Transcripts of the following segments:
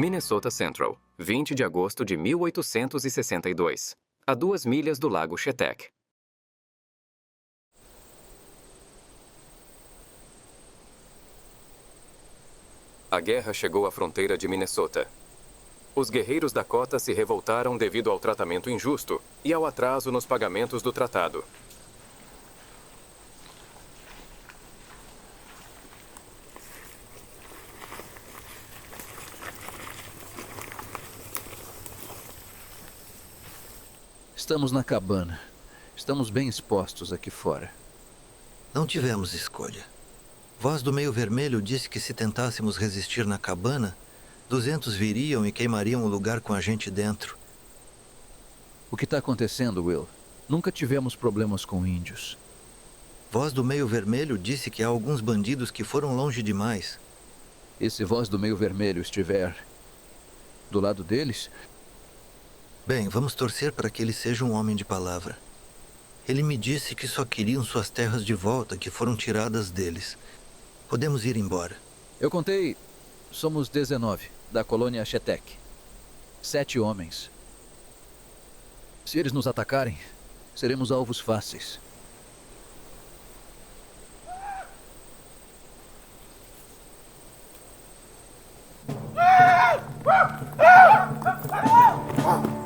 Minnesota Central, 20 de agosto de 1862. A 2 milhas do lago Chetek. A guerra chegou à fronteira de Minnesota. Os guerreiros Dakota se revoltaram devido ao tratamento injusto e ao atraso nos pagamentos do tratado. Estamos na cabana. Estamos bem expostos aqui fora. Não tivemos escolha. Voz do Meio Vermelho disse que se tentássemos resistir na cabana, 200 viriam e queimariam o lugar com a gente dentro. O que está acontecendo, Will? Nunca tivemos problemas com índios. Voz do Meio Vermelho disse que há alguns bandidos que foram longe demais. E se Voz do Meio Vermelho estiver do lado deles? Bem, vamos torcer para que ele seja um homem de palavra. Ele me disse que só queriam suas terras de volta, que foram tiradas deles. Podemos ir embora. Eu contei. Somos 19, da colônia Chetek. 7 homens. Se eles nos atacarem, seremos alvos fáceis.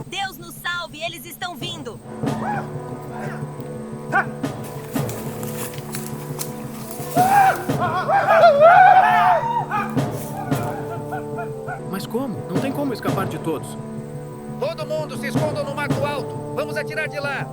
Deus nos salve, eles estão vindo! Mas como? Não tem como escapar de todos. Todo mundo se esconda no mato alto. Vamos atirar de lá.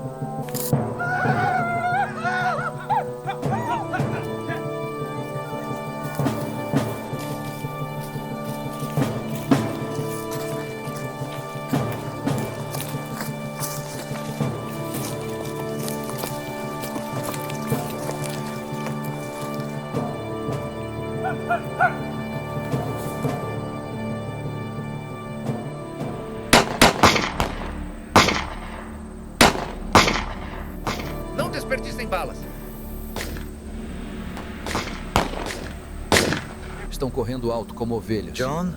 Não desperdicem balas. Estão correndo alto como ovelhas. John?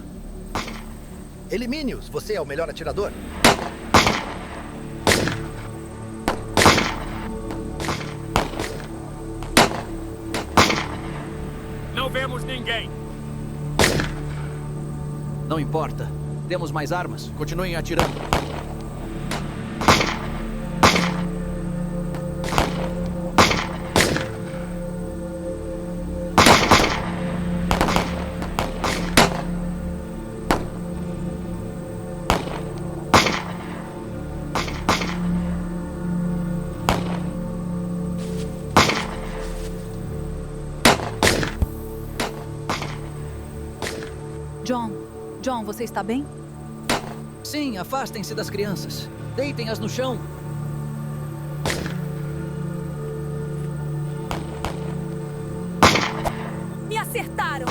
Elimine-os. Você é o melhor atirador. Não vemos ninguém. Não importa. Temos mais armas. Continuem atirando. John, você está bem? Sim, afastem-se das crianças. Deitem-as no chão. Me acertaram!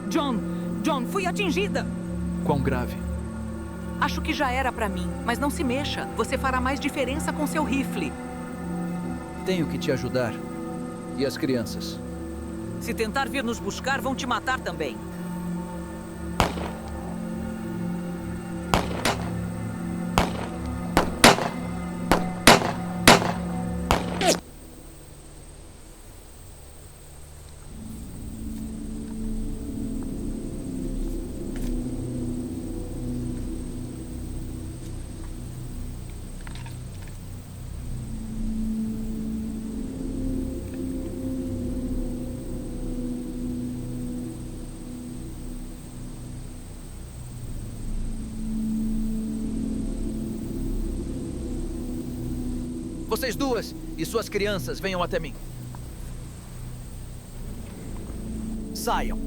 John, fui atingida! Quão grave? Acho que já era pra mim, mas não se mexa. Você fará mais diferença com seu rifle. Tenho que te ajudar. E as crianças? Se tentar vir nos buscar, vão te matar também. Vocês duas e suas crianças venham até mim. Saiam.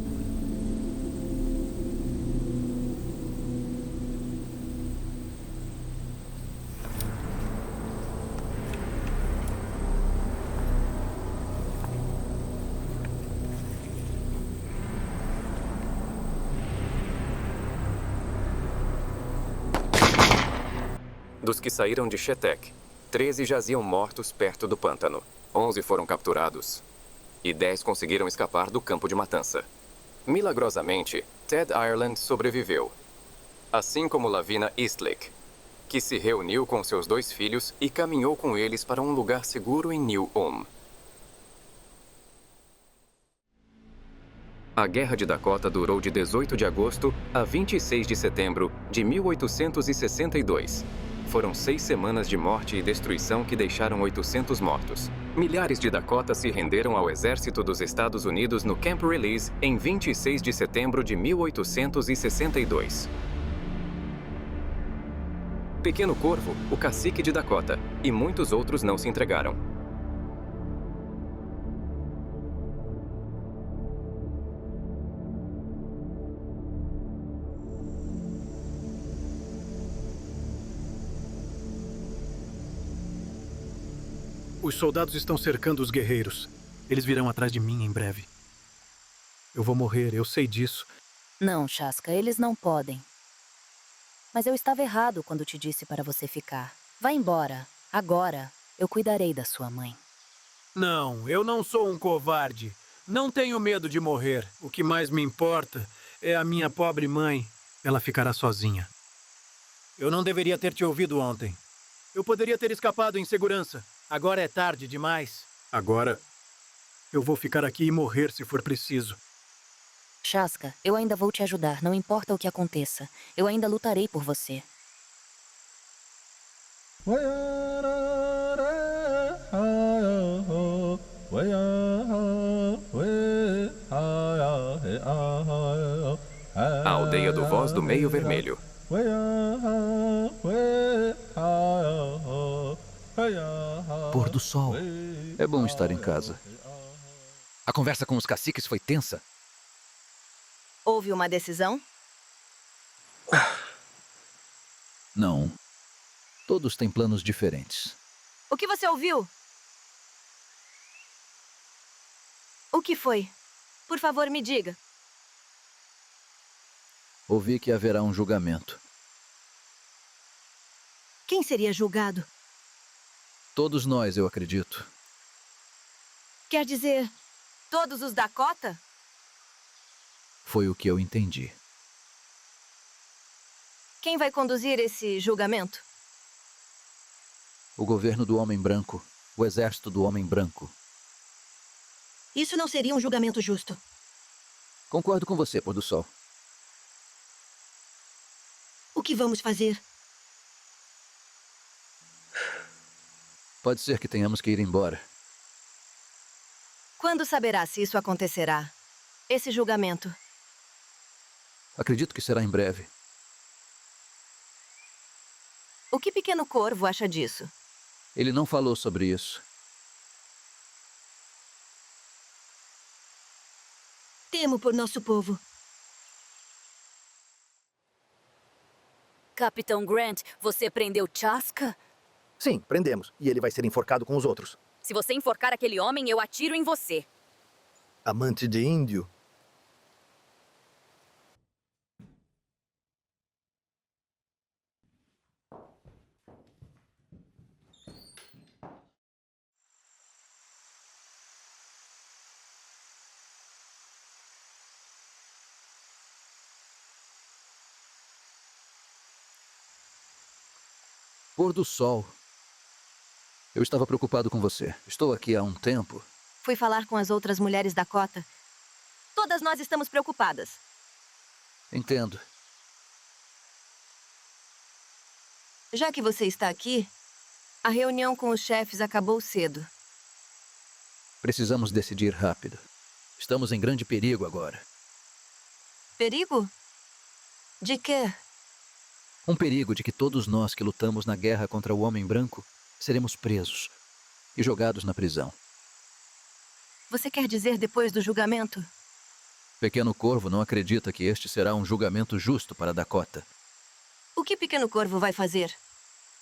Dos que saíram de Chetek, 13 jaziam mortos perto do pântano. 11 foram capturados e 10 conseguiram escapar do campo de matança. Milagrosamente, Ted Ireland sobreviveu, assim como Lavina Eastlake, que se reuniu com seus 2 filhos e caminhou com eles para um lugar seguro em New Ulm. A Guerra de Dakota durou de 18 de agosto a 26 de setembro de 1862. Foram 6 semanas de morte e destruição que deixaram 800 mortos. Milhares de Dakotas se renderam ao exército dos Estados Unidos no Camp Release em 26 de setembro de 1862. Pequeno Corvo, o cacique de Dakota, e muitos outros não se entregaram. Os soldados estão cercando os guerreiros. Eles virão atrás de mim em breve. Eu vou morrer, eu sei disso. Não, Shaska, eles não podem. Mas eu estava errado quando te disse para você ficar. Vá embora. Agora, eu cuidarei da sua mãe. Não, eu não sou um covarde. Não tenho medo de morrer. O que mais me importa é a minha pobre mãe. Ela ficará sozinha. Eu não deveria ter te ouvido ontem. Eu poderia ter escapado em segurança. Agora é tarde demais. Agora, eu vou ficar aqui e morrer se for preciso. Shaska, eu ainda vou te ajudar, não importa o que aconteça. Eu ainda lutarei por você. A aldeia do Voz do Meio Vermelho. Pôr do sol. É bom estar em casa. A conversa com os caciques foi tensa. Houve uma decisão? Não. Todos têm planos diferentes. O que você ouviu? O que foi? Por favor, me diga. Ouvi que haverá um julgamento. Quem seria julgado? Todos nós, eu acredito. Quer dizer, todos os Dakota? Foi o que eu entendi. Quem vai conduzir esse julgamento? O governo do Homem Branco. O exército do Homem Branco. Isso não seria um julgamento justo. Concordo com você, Pôr do Sol. O que vamos fazer? Pode ser que tenhamos que ir embora. Quando saberá se isso acontecerá? Esse julgamento. Acredito que será em breve. O que Pequeno Corvo acha disso? Ele não falou sobre isso. Temo por nosso povo. Capitão Grant, você prendeu Shaska? Sim, prendemos. E ele vai ser enforcado com os outros. Se você enforcar aquele homem, eu atiro em você. Amante de índio? Pôr do Sol. Eu estava preocupado com você. Estou aqui há um tempo. Fui falar com as outras mulheres Dakota. Todas nós estamos preocupadas. Entendo. Já que você está aqui, a reunião com os chefes acabou cedo. Precisamos decidir rápido. Estamos em grande perigo agora. Perigo? De quê? Um perigo de que todos nós que lutamos na guerra contra o Homem Branco seremos presos e jogados na prisão. Você quer dizer depois do julgamento? Pequeno Corvo não acredita que este será um julgamento justo para Dakota. O que Pequeno Corvo vai fazer?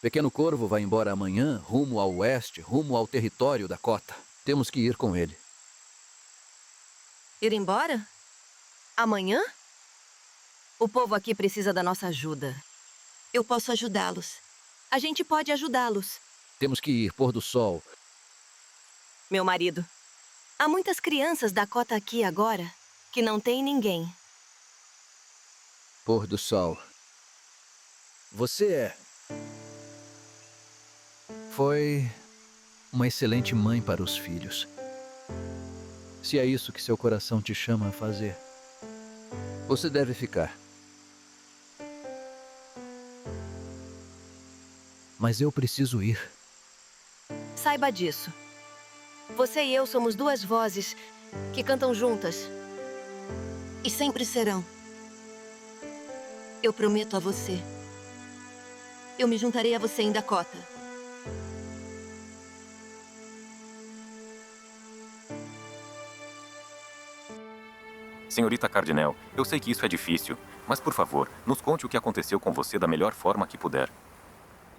Pequeno Corvo vai embora amanhã, rumo ao oeste, rumo ao território Dakota. Temos que ir com ele. Ir embora? Amanhã? O povo aqui precisa da nossa ajuda. Eu posso ajudá-los. A gente pode ajudá-los. Temos que ir, Pôr do Sol. meu marido. Há muitas crianças Dakota aqui agora que não tem ninguém. Pôr do sol. Você foi uma excelente mãe para os filhos. Se é isso que seu coração te chama a fazer, você deve ficar. Mas eu preciso ir. Saiba disso. Você e eu somos duas vozes que cantam juntas. E sempre serão. Eu prometo a você. Eu me juntarei a você em Dakota. Senhorita Cardinal, eu sei que isso é difícil, mas por favor, nos conte o que aconteceu com você da melhor forma que puder.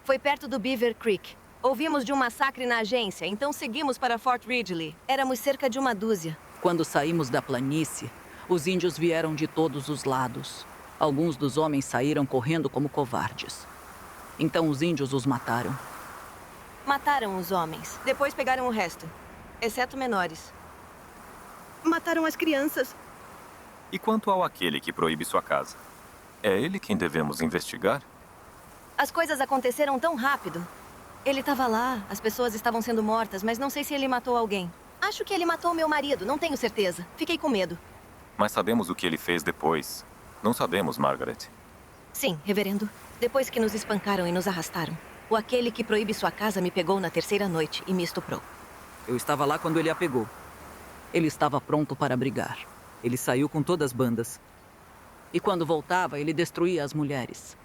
Foi perto do Beaver Creek. Ouvimos de um massacre na agência, então seguimos para Fort Ridgely. Éramos cerca de 1 dúzia. Quando saímos da planície, os índios vieram de todos os lados. Alguns dos homens saíram correndo como covardes. Então os índios os mataram. Mataram os homens. Depois pegaram o resto, exceto menores. Mataram as crianças. E quanto ao aquele que proíbe sua casa? É ele quem devemos investigar? As coisas aconteceram tão rápido. Ele estava lá, as pessoas estavam sendo mortas, mas não sei se ele matou alguém. Acho que ele matou meu marido, não tenho certeza. Fiquei com medo. Mas sabemos o que ele fez depois. Não sabemos, Margaret. Sim, reverendo. Depois que nos espancaram e nos arrastaram, o aquele que proíbe sua casa me pegou na 3ª noite e me estuprou. Eu estava lá quando ele a pegou. Ele estava pronto para brigar. Ele saiu com todas as bandas. E quando voltava, ele destruía as mulheres.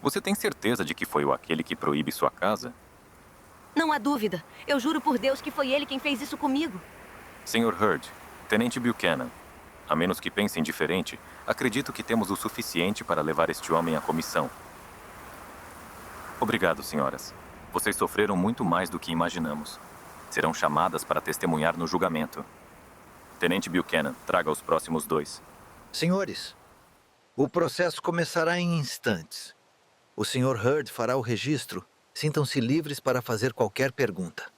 Você tem certeza de que foi o aquele que proíbe sua casa? Não há dúvida. Eu juro por Deus que foi ele quem fez isso comigo. Sr. Hurd, Tenente Buchanan, a menos que pensem diferente, acredito que temos o suficiente para levar este homem à comissão. Obrigado, senhoras. Vocês sofreram muito mais do que imaginamos. Serão chamadas para testemunhar no julgamento. Tenente Buchanan, traga os próximos 2. Senhores, o processo começará em instantes. O Sr. Hurd fará o registro. Sintam-se livres para fazer qualquer pergunta.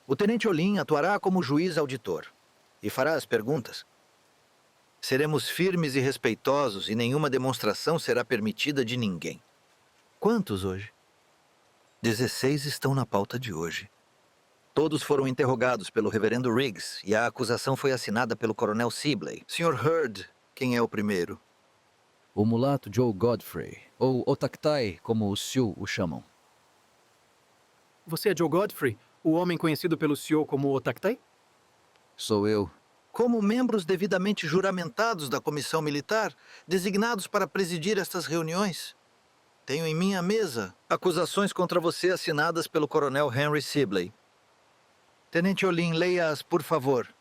O Tenente Olin atuará como juiz auditor e fará as perguntas. Seremos firmes e respeitosos e nenhuma demonstração será permitida de ninguém. Quantos hoje? 16 estão na pauta de hoje. Todos foram interrogados pelo reverendo Riggs e a acusação foi assinada pelo coronel Sibley. Sr. Hurd, quem é o primeiro? O mulato Joe Godfrey, ou Otactai, como os Sioux o chamam. Você é Joe Godfrey, o homem conhecido pelo Sioux como Otactai? Sou eu. Como membros devidamente juramentados da comissão militar, designados para presidir estas reuniões, tenho em minha mesa acusações contra você assinadas pelo coronel Henry Sibley. Tenente Olin, leia-as, por favor.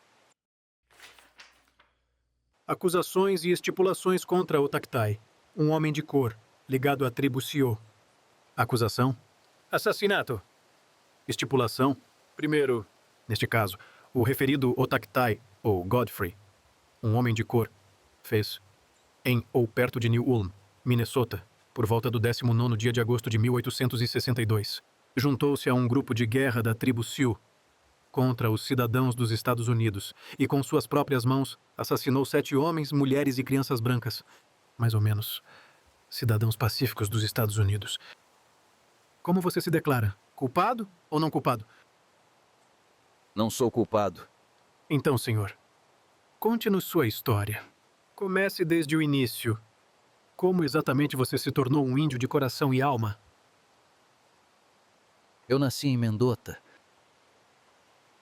Acusações e estipulações contra Otactai, um homem de cor, ligado à tribo Sioux. Acusação: assassinato. Estipulação: primeiro, neste caso, o referido Otactai, ou Godfrey, um homem de cor, fez, em ou perto de New Ulm, Minnesota, por volta do 19º dia de agosto de 1862. Juntou-se a um grupo de guerra da tribo Sioux contra os cidadãos dos Estados Unidos e, com suas próprias mãos, assassinou 7 homens, mulheres e crianças brancas, mais ou menos cidadãos pacíficos dos Estados Unidos. Como você se declara? Culpado ou não culpado? Não sou culpado. Então, senhor, conte-nos sua história. Comece desde o início. Como exatamente você se tornou um índio de coração e alma? Eu nasci em Mendota.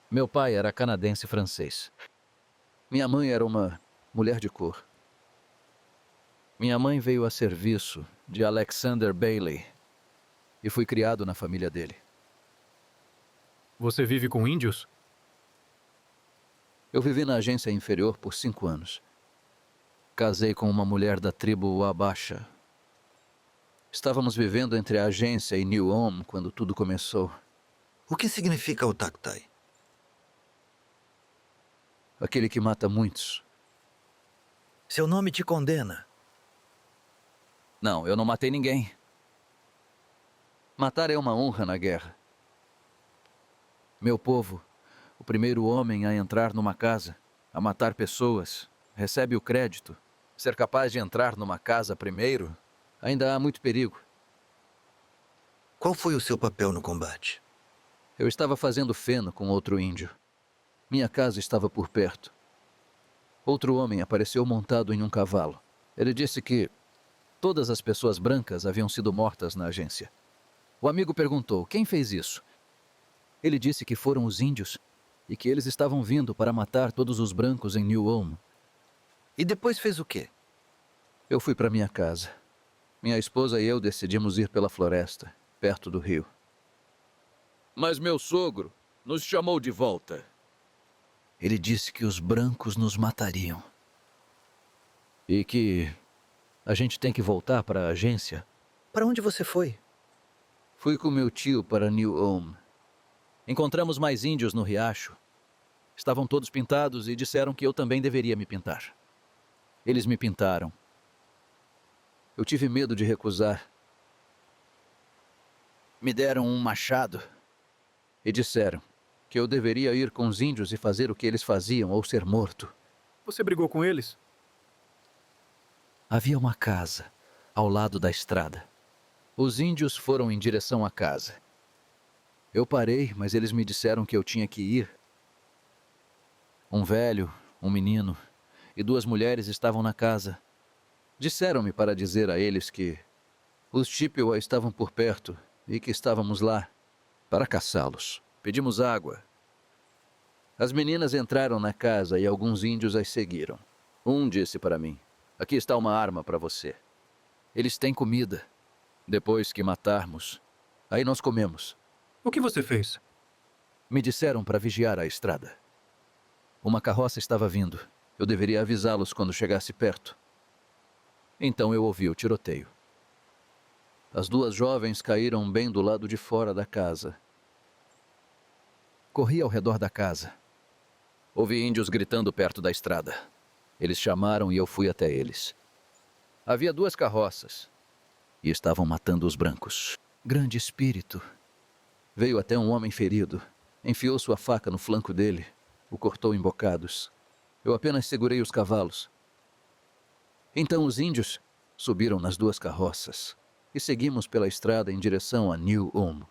Meu pai era canadense-francês. Minha mãe era uma mulher de cor. Minha mãe veio a serviço de Alexander Bailey e fui criado na família dele. Você vive com índios? Eu vivi na agência inferior por 5 anos. Casei com uma mulher da tribo Wabacha. Estávamos vivendo entre a agência e New Ulm quando tudo começou. O que significa Otactai? Aquele que mata muitos. Seu nome te condena. Não, eu não matei ninguém. Matar é uma honra na guerra. Meu povo, O primeiro homem a entrar numa casa, a matar pessoas, recebe o crédito. Ser capaz de entrar numa casa primeiro, ainda há muito perigo. Qual foi o seu papel no combate? Eu estava fazendo feno com outro índio. Minha casa estava por perto. Outro homem apareceu montado em um cavalo. Ele disse que todas as pessoas brancas haviam sido mortas na agência. O amigo perguntou: quem fez isso? Ele disse que foram os índios e que eles estavam vindo para matar todos os brancos em New Ulm. E depois fez o quê? Eu fui para minha casa. Minha esposa e eu decidimos ir pela floresta, perto do rio. Mas meu sogro nos chamou de volta. Ele disse que os brancos nos matariam. E que a gente tem que voltar para a agência. Para onde você foi? Fui com meu tio para New Ulm. Encontramos mais índios no riacho. Estavam todos pintados e disseram que eu também deveria me pintar. Eles me pintaram. Eu tive medo de recusar. Me deram um machado e disseram que eu deveria ir com os índios e fazer o que eles faziam ou ser morto. Você brigou com eles? Havia uma casa ao lado da estrada. Os índios foram em direção à casa. Eu parei, mas eles me disseram que eu tinha que ir. Um velho, um menino e 2 mulheres estavam na casa. Disseram-me para dizer a eles que os Chippewa estavam por perto e que estávamos lá para caçá-los. Pedimos água. As meninas entraram na casa e alguns índios as seguiram. Um disse para mim: aqui está uma arma para você. Eles têm comida. Depois que matarmos, aí nós comemos. O que você fez? Me disseram para vigiar a estrada. Uma carroça estava vindo. Eu deveria avisá-los quando chegasse perto. Então eu ouvi o tiroteio. As 2 jovens caíram bem do lado de fora da casa. Corri ao redor da casa. Ouvi índios gritando perto da estrada. Eles chamaram e eu fui até eles. Havia 2 carroças e estavam matando os brancos. Grande espírito. Veio até um homem ferido. Enfiou sua faca no flanco dele. O cortou em bocados. Eu apenas segurei os cavalos. Então os índios subiram nas 2 carroças e seguimos pela estrada em direção a New Ulm.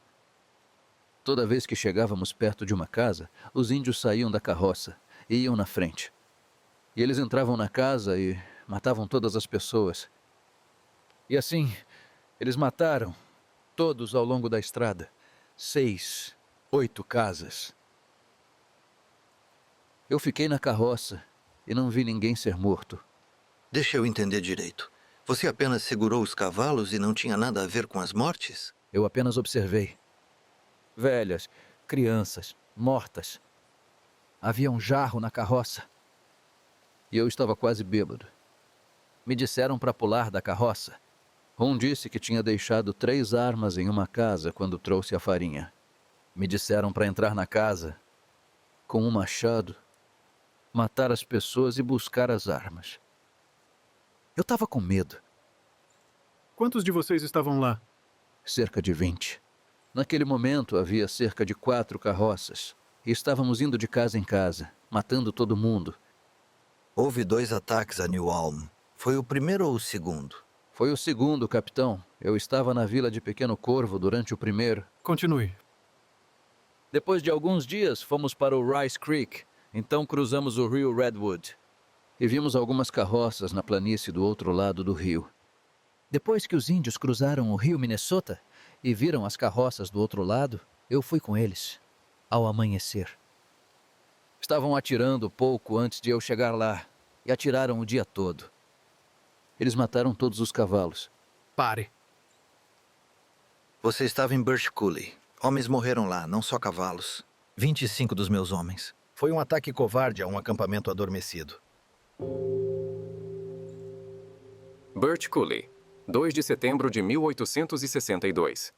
Toda vez que chegávamos perto de uma casa, os índios saíam da carroça e iam na frente. E eles entravam na casa e matavam todas as pessoas. E assim, eles mataram todos ao longo da estrada. 6, 8 casas. Eu fiquei na carroça e não vi ninguém ser morto. Deixa eu entender direito. Você apenas segurou os cavalos e não tinha nada a ver com as mortes? Eu apenas observei. Velhas, crianças, mortas. Havia um jarro na carroça. E eu estava quase bêbado. Me disseram para pular da carroça. Um disse que tinha deixado 3 armas em uma casa quando trouxe a farinha. Me disseram para entrar na casa com um machado, matar as pessoas e buscar as armas. Eu estava com medo. Quantos de vocês estavam lá? Cerca de 20. Naquele momento havia cerca de 4 carroças e estávamos indo de casa em casa, matando todo mundo. Houve 2 ataques a New Ulm. Foi o primeiro ou o segundo? Foi o segundo, capitão. Eu estava na vila de Pequeno Corvo durante o primeiro. Continue. Depois de alguns dias, fomos para o Rice Creek. Então cruzamos o rio Redwood. E vimos algumas carroças na planície do outro lado do rio. Depois que os índios cruzaram o rio Minnesota e viram as carroças do outro lado, eu fui com eles, ao amanhecer. Estavam atirando pouco antes de eu chegar lá, e atiraram o dia todo. Eles mataram todos os cavalos. Pare. Você estava em Birch Coulee. Homens morreram lá, não só cavalos. 25 dos meus homens. Foi um ataque covarde a um acampamento adormecido. Birch Coulee, 2 de setembro de 1862.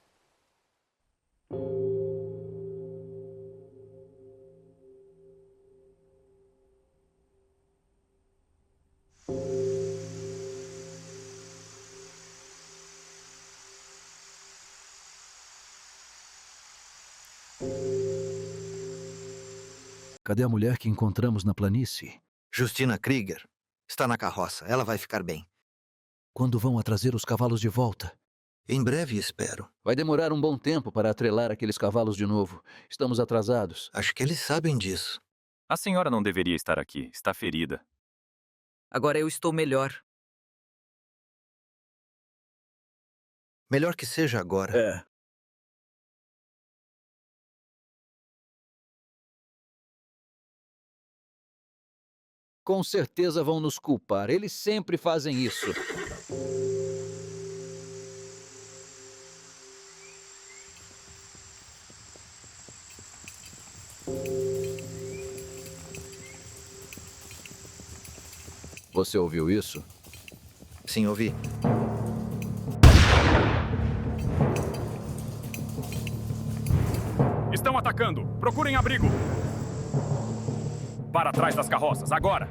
Cadê a mulher que encontramos na planície? Justina Krieger. Está na carroça. Ela vai ficar bem. Quando vão a trazer os cavalos de volta? Em breve, espero. Vai demorar um bom tempo para atrelar aqueles cavalos de novo. Estamos atrasados. Acho que eles sabem disso. A senhora não deveria estar aqui. Está ferida. Agora eu estou melhor. Melhor que seja agora. É. Com certeza vão nos culpar. Eles sempre fazem isso. Você ouviu isso? Sim, ouvi. Estão atacando! Procurem abrigo! Para trás das carroças, agora!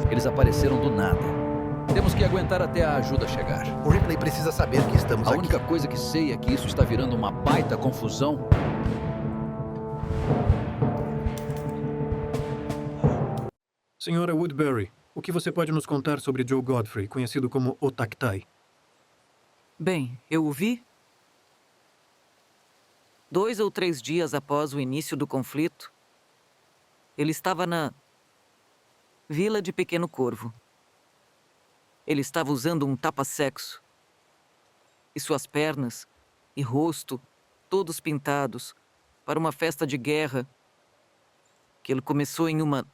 Eles apareceram do nada. Temos que aguentar até a ajuda chegar. O Ripley precisa saber que estamos A aqui. única coisa que sei é que isso está virando uma baita confusão. Senhora Woodbury, o que você pode nos contar sobre Joe Godfrey, conhecido como o Tactai? Bem, eu o vi 2 ou 3 dias após o início do conflito. Ele estava na Vila de Pequeno Corvo. Ele estava usando um tapa-sexo. E suas pernas e rosto, todos pintados, para uma festa de guerra que ele começou em uma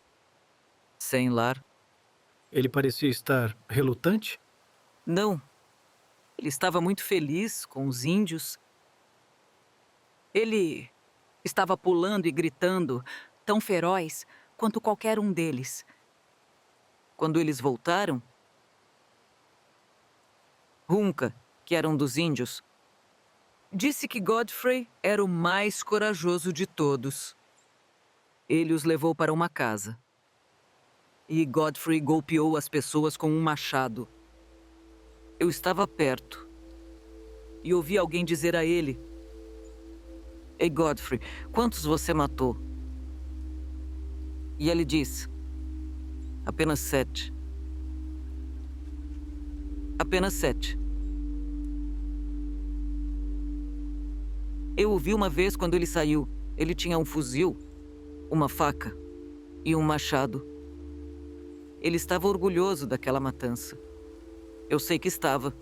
sem lar. Ele parecia estar relutante? Não. Ele estava muito feliz com os índios. Ele estava pulando e gritando, tão feroz quanto qualquer um deles. Quando eles voltaram, Runca, que era um dos índios, disse que Godfrey era o mais corajoso de todos. Ele os levou para uma casa. E Godfrey golpeou as pessoas com um machado. Eu estava perto e ouvi alguém dizer a ele: "Ei, Godfrey, quantos você matou?" E ele disse: "Apenas 7. Apenas 7. Eu o vi uma vez quando ele saiu. Ele tinha um fuzil, uma faca e um machado. Ele estava orgulhoso daquela matança. Eu sei que estava."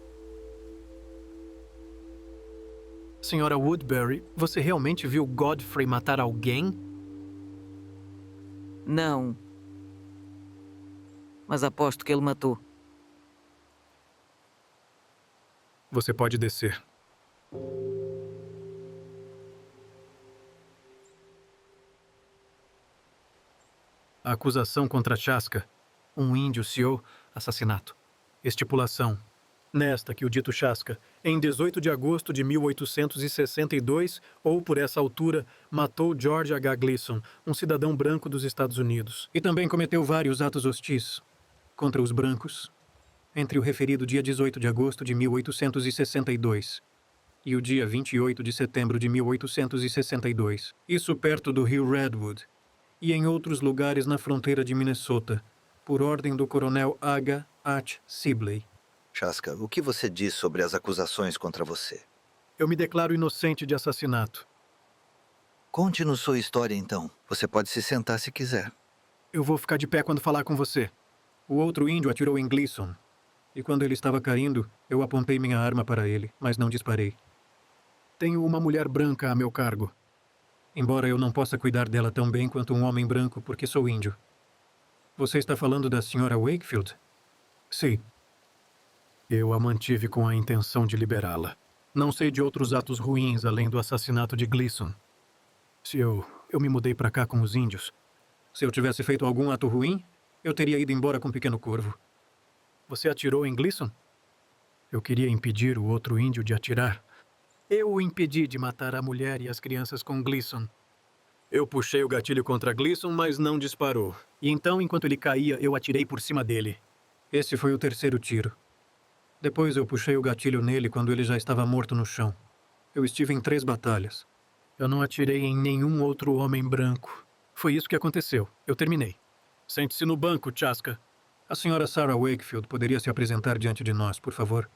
Senhora Woodbury, você realmente viu Godfrey matar alguém? Não. Mas aposto que ele matou. Você pode descer. A acusação contra Chaska, um índio Sioux, assassinato. Estipulação. Nesta que o dito Chaska, em 18 de agosto de 1862, ou por essa altura, matou George H. Gleason, um cidadão branco dos Estados Unidos. E também cometeu vários atos hostis contra os brancos, entre o referido dia 18 de agosto de 1862 e o dia 28 de setembro de 1862. Isso perto do rio Redwood e em outros lugares na fronteira de Minnesota, por ordem do coronel H. H. Sibley. Chaska, o que você diz sobre as acusações contra você? Eu me declaro inocente de assassinato. Conte-nos sua história, então. Você pode se sentar se quiser. Eu vou ficar de pé quando falar com você. O outro índio atirou em Gleason. E quando ele estava caindo, eu apontei minha arma para ele, mas não disparei. Tenho uma mulher branca a meu cargo. Embora eu não possa cuidar dela tão bem quanto um homem branco, porque sou índio. Você está falando da senhora Wakefield? Sim. Eu a mantive com a intenção de liberá-la. Não sei de outros atos ruins além do assassinato de Gleason. Se eu eu me mudei para cá com os índios. Se eu tivesse feito algum ato ruim, eu teria ido embora com um pequeno corvo. Você atirou em Gleason? Eu queria impedir o outro índio de atirar. Eu o impedi de matar a mulher e as crianças com Gleason. Eu puxei o gatilho contra Gleason, mas não disparou. E então, enquanto ele caía, eu atirei por cima dele. Esse foi o terceiro tiro. Depois eu puxei o gatilho nele quando ele já estava morto no chão. Eu estive em 3 batalhas. Eu não atirei em nenhum outro homem branco. Foi isso que aconteceu. Eu terminei. Sente-se no banco, Chaska. A senhora Sarah Wakefield poderia se apresentar diante de nós, por favor?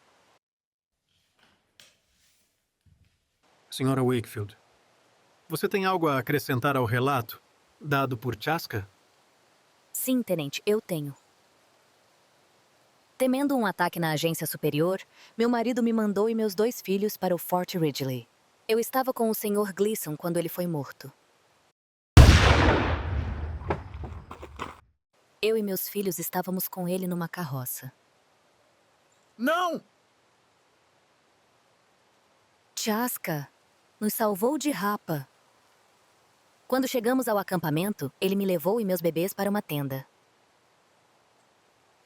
Senhora Wakefield, você tem algo a acrescentar ao relato dado por Chaska? Sim, tenente, eu tenho. Temendo um ataque na agência superior, meu marido me mandou e meus 2 filhos para o Fort Ridgely. Eu estava com o Sr. Gleason quando ele foi morto. Eu e meus filhos estávamos com ele numa carroça. Não! Chaska nos salvou de rapa. Quando chegamos ao acampamento, ele me levou e meus bebês para uma tenda.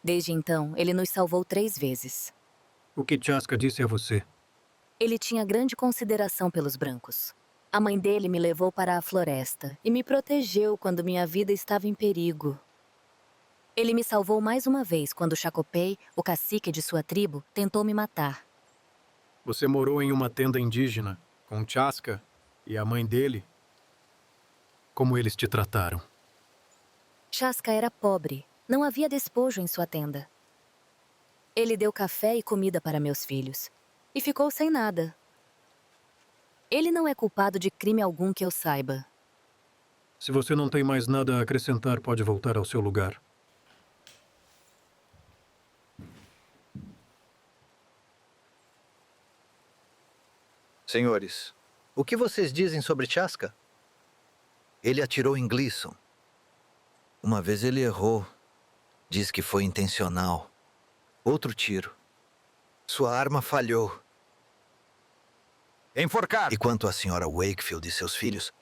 Desde então, ele nos salvou 3 vezes. O que Chaska disse a você? Ele tinha grande consideração pelos brancos. A mãe dele me levou para a floresta e me protegeu quando minha vida estava em perigo. Ele me salvou mais uma vez quando Chacopei, o cacique de sua tribo, tentou me matar. Você morou em uma tenda indígena com Chaska e a mãe dele? Como eles te trataram? Chaska era pobre. Não havia despojo em sua tenda. Ele deu café e comida para meus filhos. E ficou sem nada. Ele não é culpado de crime algum que eu saiba. Se você não tem mais nada a acrescentar, pode voltar ao seu lugar. Senhores, o que vocês dizem sobre Chaska? Ele atirou em Gleason. Uma vez ele errou. Diz que foi intencional. Outro tiro. Sua arma falhou. Enforcar! E quanto à senhora Wakefield e seus filhos,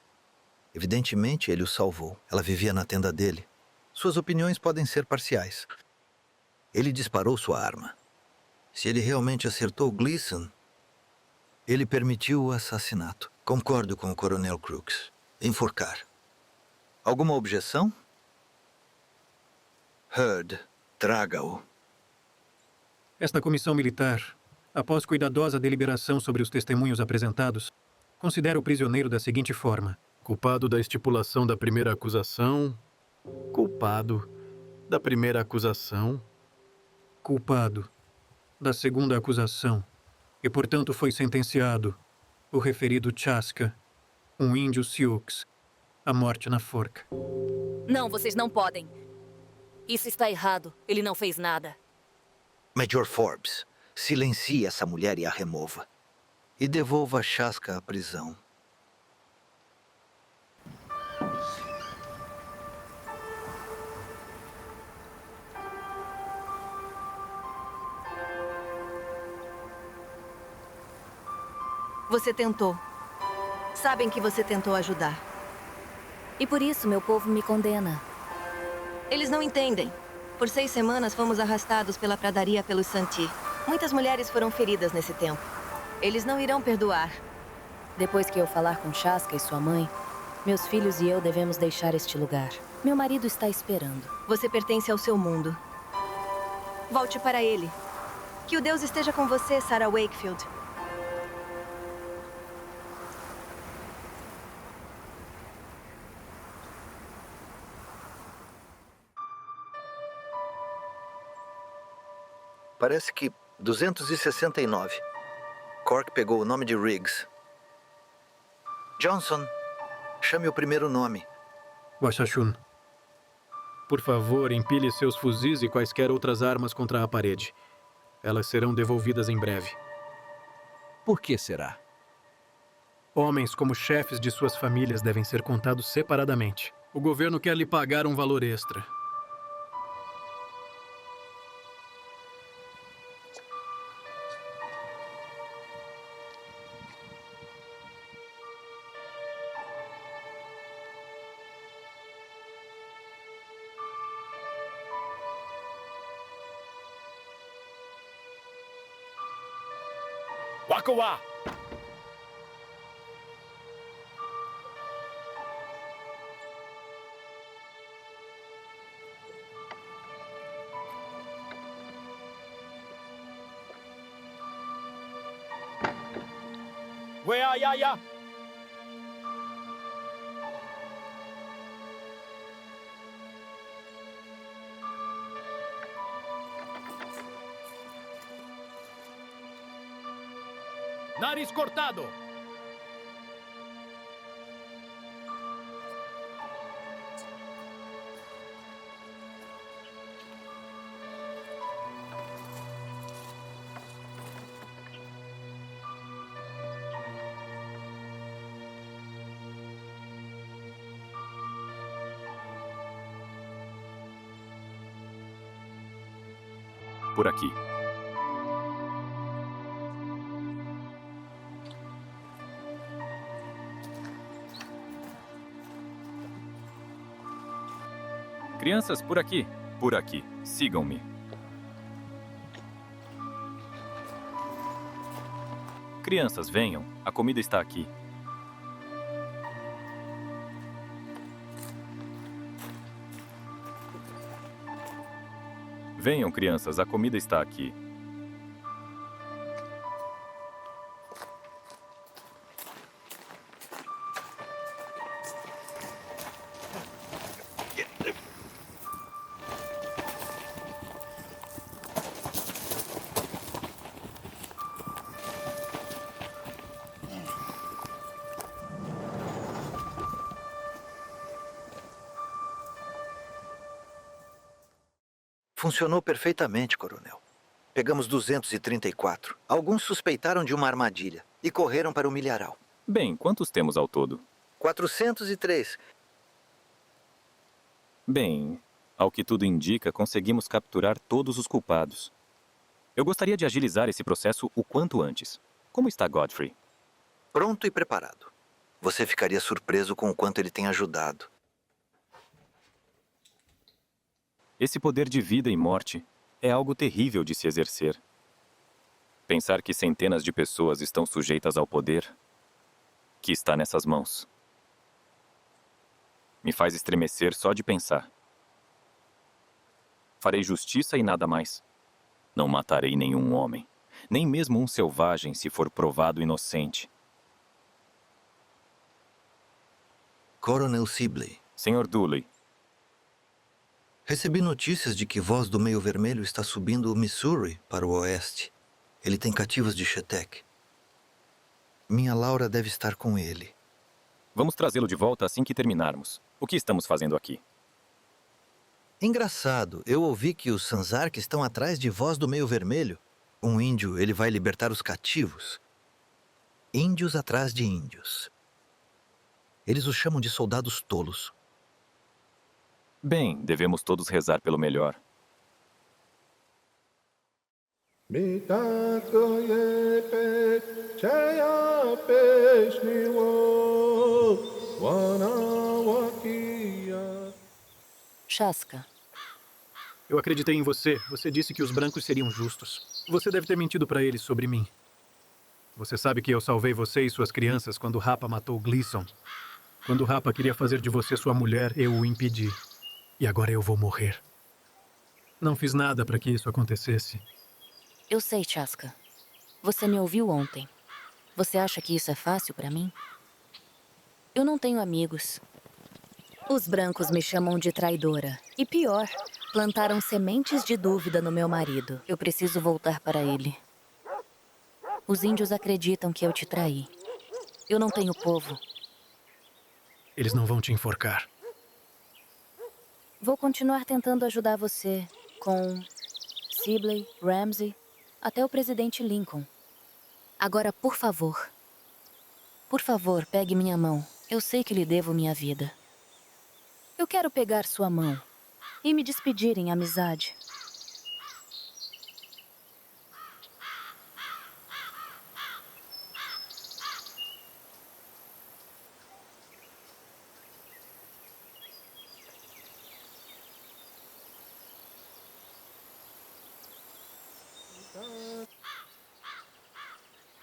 evidentemente ele os salvou. Ela vivia na tenda dele. Suas opiniões podem ser parciais. Ele disparou sua arma. Se ele realmente acertou Gleason, ele permitiu o assassinato. Concordo com o Coronel Crooks. Enforcar. Alguma objeção? Hurd, traga-o. Esta comissão militar, após cuidadosa deliberação sobre os testemunhos apresentados, considera o prisioneiro da seguinte forma: culpado da estipulação da primeira acusação, culpado da primeira acusação, culpado da segunda acusação, e portanto foi sentenciado o referido Chaska, um índio Sioux, à morte na forca. Não, vocês não podem. Isso está errado. Ele não fez nada. Major Forbes, silencie essa mulher e a remova. E devolva Chaska à prisão. Você tentou. Sabem que você tentou ajudar. E por isso meu povo me condena. Eles não entendem. Por 6 semanas fomos arrastados pela pradaria pelos Santi. Muitas mulheres foram feridas nesse tempo. Eles não irão perdoar. Depois que eu falar com Chaska e sua mãe, meus filhos e eu devemos deixar este lugar. Meu marido está esperando. Você pertence ao seu mundo. Volte para ele. Que o Deus esteja com você, Sarah Wakefield. Parece que 269. Cork pegou o nome de Riggs. Johnson, chame o primeiro nome. Washashun, por favor, empilhe seus fuzis e quaisquer outras armas contra a parede. Elas serão devolvidas em breve. Por que será? Homens como chefes de suas famílias devem ser contados separadamente. O governo quer lhe pagar um valor extra. Wakuá! Weaiaia! Nariz cortado! Por aqui. Crianças, por aqui. Por aqui. Sigam-me. Crianças, venham. A comida está aqui. Venham, crianças. A comida está aqui. Funcionou perfeitamente, coronel. Pegamos 234. Alguns suspeitaram de uma armadilha e correram para o milharal. Bem, quantos temos ao todo? 403. Bem, ao que tudo indica, conseguimos capturar todos os culpados. Eu gostaria de agilizar esse processo o quanto antes. Como está Godfrey? Pronto e preparado. Você ficaria surpreso com o quanto ele tem ajudado. Esse poder de vida e morte é algo terrível de se exercer. Pensar que centenas de pessoas estão sujeitas ao poder que está nessas mãos me faz estremecer só de pensar. Farei justiça e nada mais. Não matarei nenhum homem, nem mesmo um selvagem se for provado inocente. Coronel Sibley. Senhor Dooley. Recebi notícias de que Voz do Meio Vermelho está subindo o Missouri para o oeste. Ele tem cativos de Shetek. Minha Laura deve estar com ele. Vamos trazê-lo de volta assim que terminarmos. O que estamos fazendo aqui? Engraçado, eu ouvi que os Sanzark estão atrás de Voz do Meio Vermelho. Um índio, ele vai libertar os cativos. Índios atrás de índios. Eles os chamam de soldados tolos. Bem, devemos todos rezar pelo melhor. Shaska, Eu acreditei em você. Você disse que os brancos seriam justos. Você deve ter mentido para eles sobre mim. Você sabe que eu salvei você e suas crianças quando Rapa matou Gleason. Quando Rapa queria fazer de você sua mulher, eu o impedi. E agora eu vou morrer. Não fiz nada para que isso acontecesse. eu sei, Shaska. Você me ouviu ontem. Você acha que isso é fácil para mim? Eu não tenho amigos. Os brancos me chamam de traidora. E pior, plantaram sementes de dúvida no meu marido. Eu preciso voltar para ele. Os índios acreditam que eu te traí. Eu não tenho povo. Eles não vão te enforcar. Vou continuar tentando ajudar você com Sibley, Ramsey, até o presidente Lincoln. Agora, por favor, pegue minha mão. Eu sei que lhe devo minha vida. Eu quero pegar sua mão e me despedir em amizade.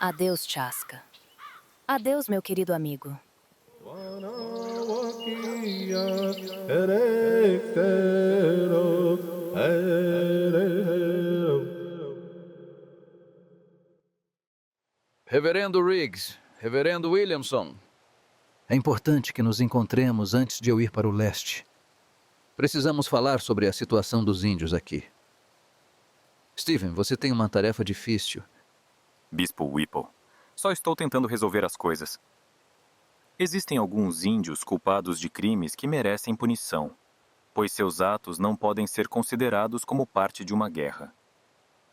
Adeus, Chaska. Adeus, meu querido amigo. Reverendo Riggs, Reverendo Williamson. É importante que nos encontremos antes de eu ir para o leste. Precisamos falar sobre a situação dos índios aqui. Stephen, você tem uma tarefa difícil. Bispo Whipple, só estou tentando resolver as coisas. Existem alguns índios culpados de crimes que merecem punição, pois seus atos não podem ser considerados como parte de uma guerra.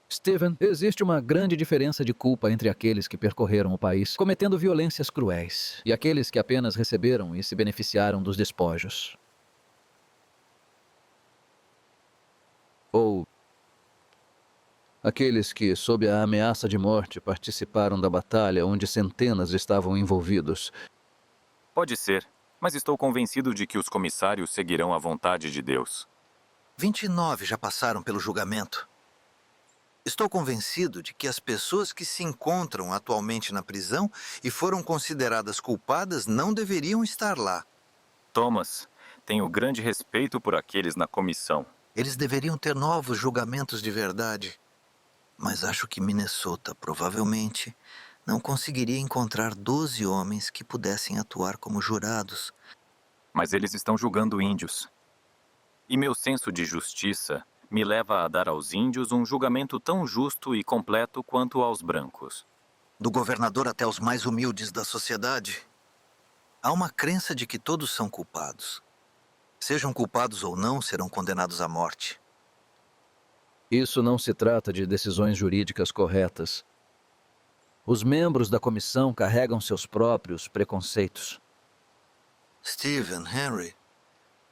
Stephen, existe uma grande diferença de culpa entre aqueles que percorreram o país cometendo violências cruéis e aqueles que apenas receberam e se beneficiaram dos despojos. Ou aqueles que, sob a ameaça de morte, participaram da batalha onde centenas estavam envolvidos. Pode ser, mas estou convencido de que os comissários seguirão a vontade de Deus. 29 já passaram pelo julgamento. Estou convencido de que as pessoas que se encontram atualmente na prisão e foram consideradas culpadas não deveriam estar lá. Thomas, tenho grande respeito por aqueles na comissão. Eles deveriam ter novos julgamentos de verdade. Mas acho que Minnesota provavelmente não conseguiria encontrar 12 homens que pudessem atuar como jurados. Mas eles estão julgando índios. E meu senso de justiça me leva a dar aos índios um julgamento tão justo e completo quanto aos brancos. Do governador até os mais humildes da sociedade, há uma crença de que todos são culpados. Sejam culpados ou não, serão condenados à morte. Isso não se trata de decisões jurídicas corretas. Os membros da comissão carregam seus próprios preconceitos. Stephen, Henry,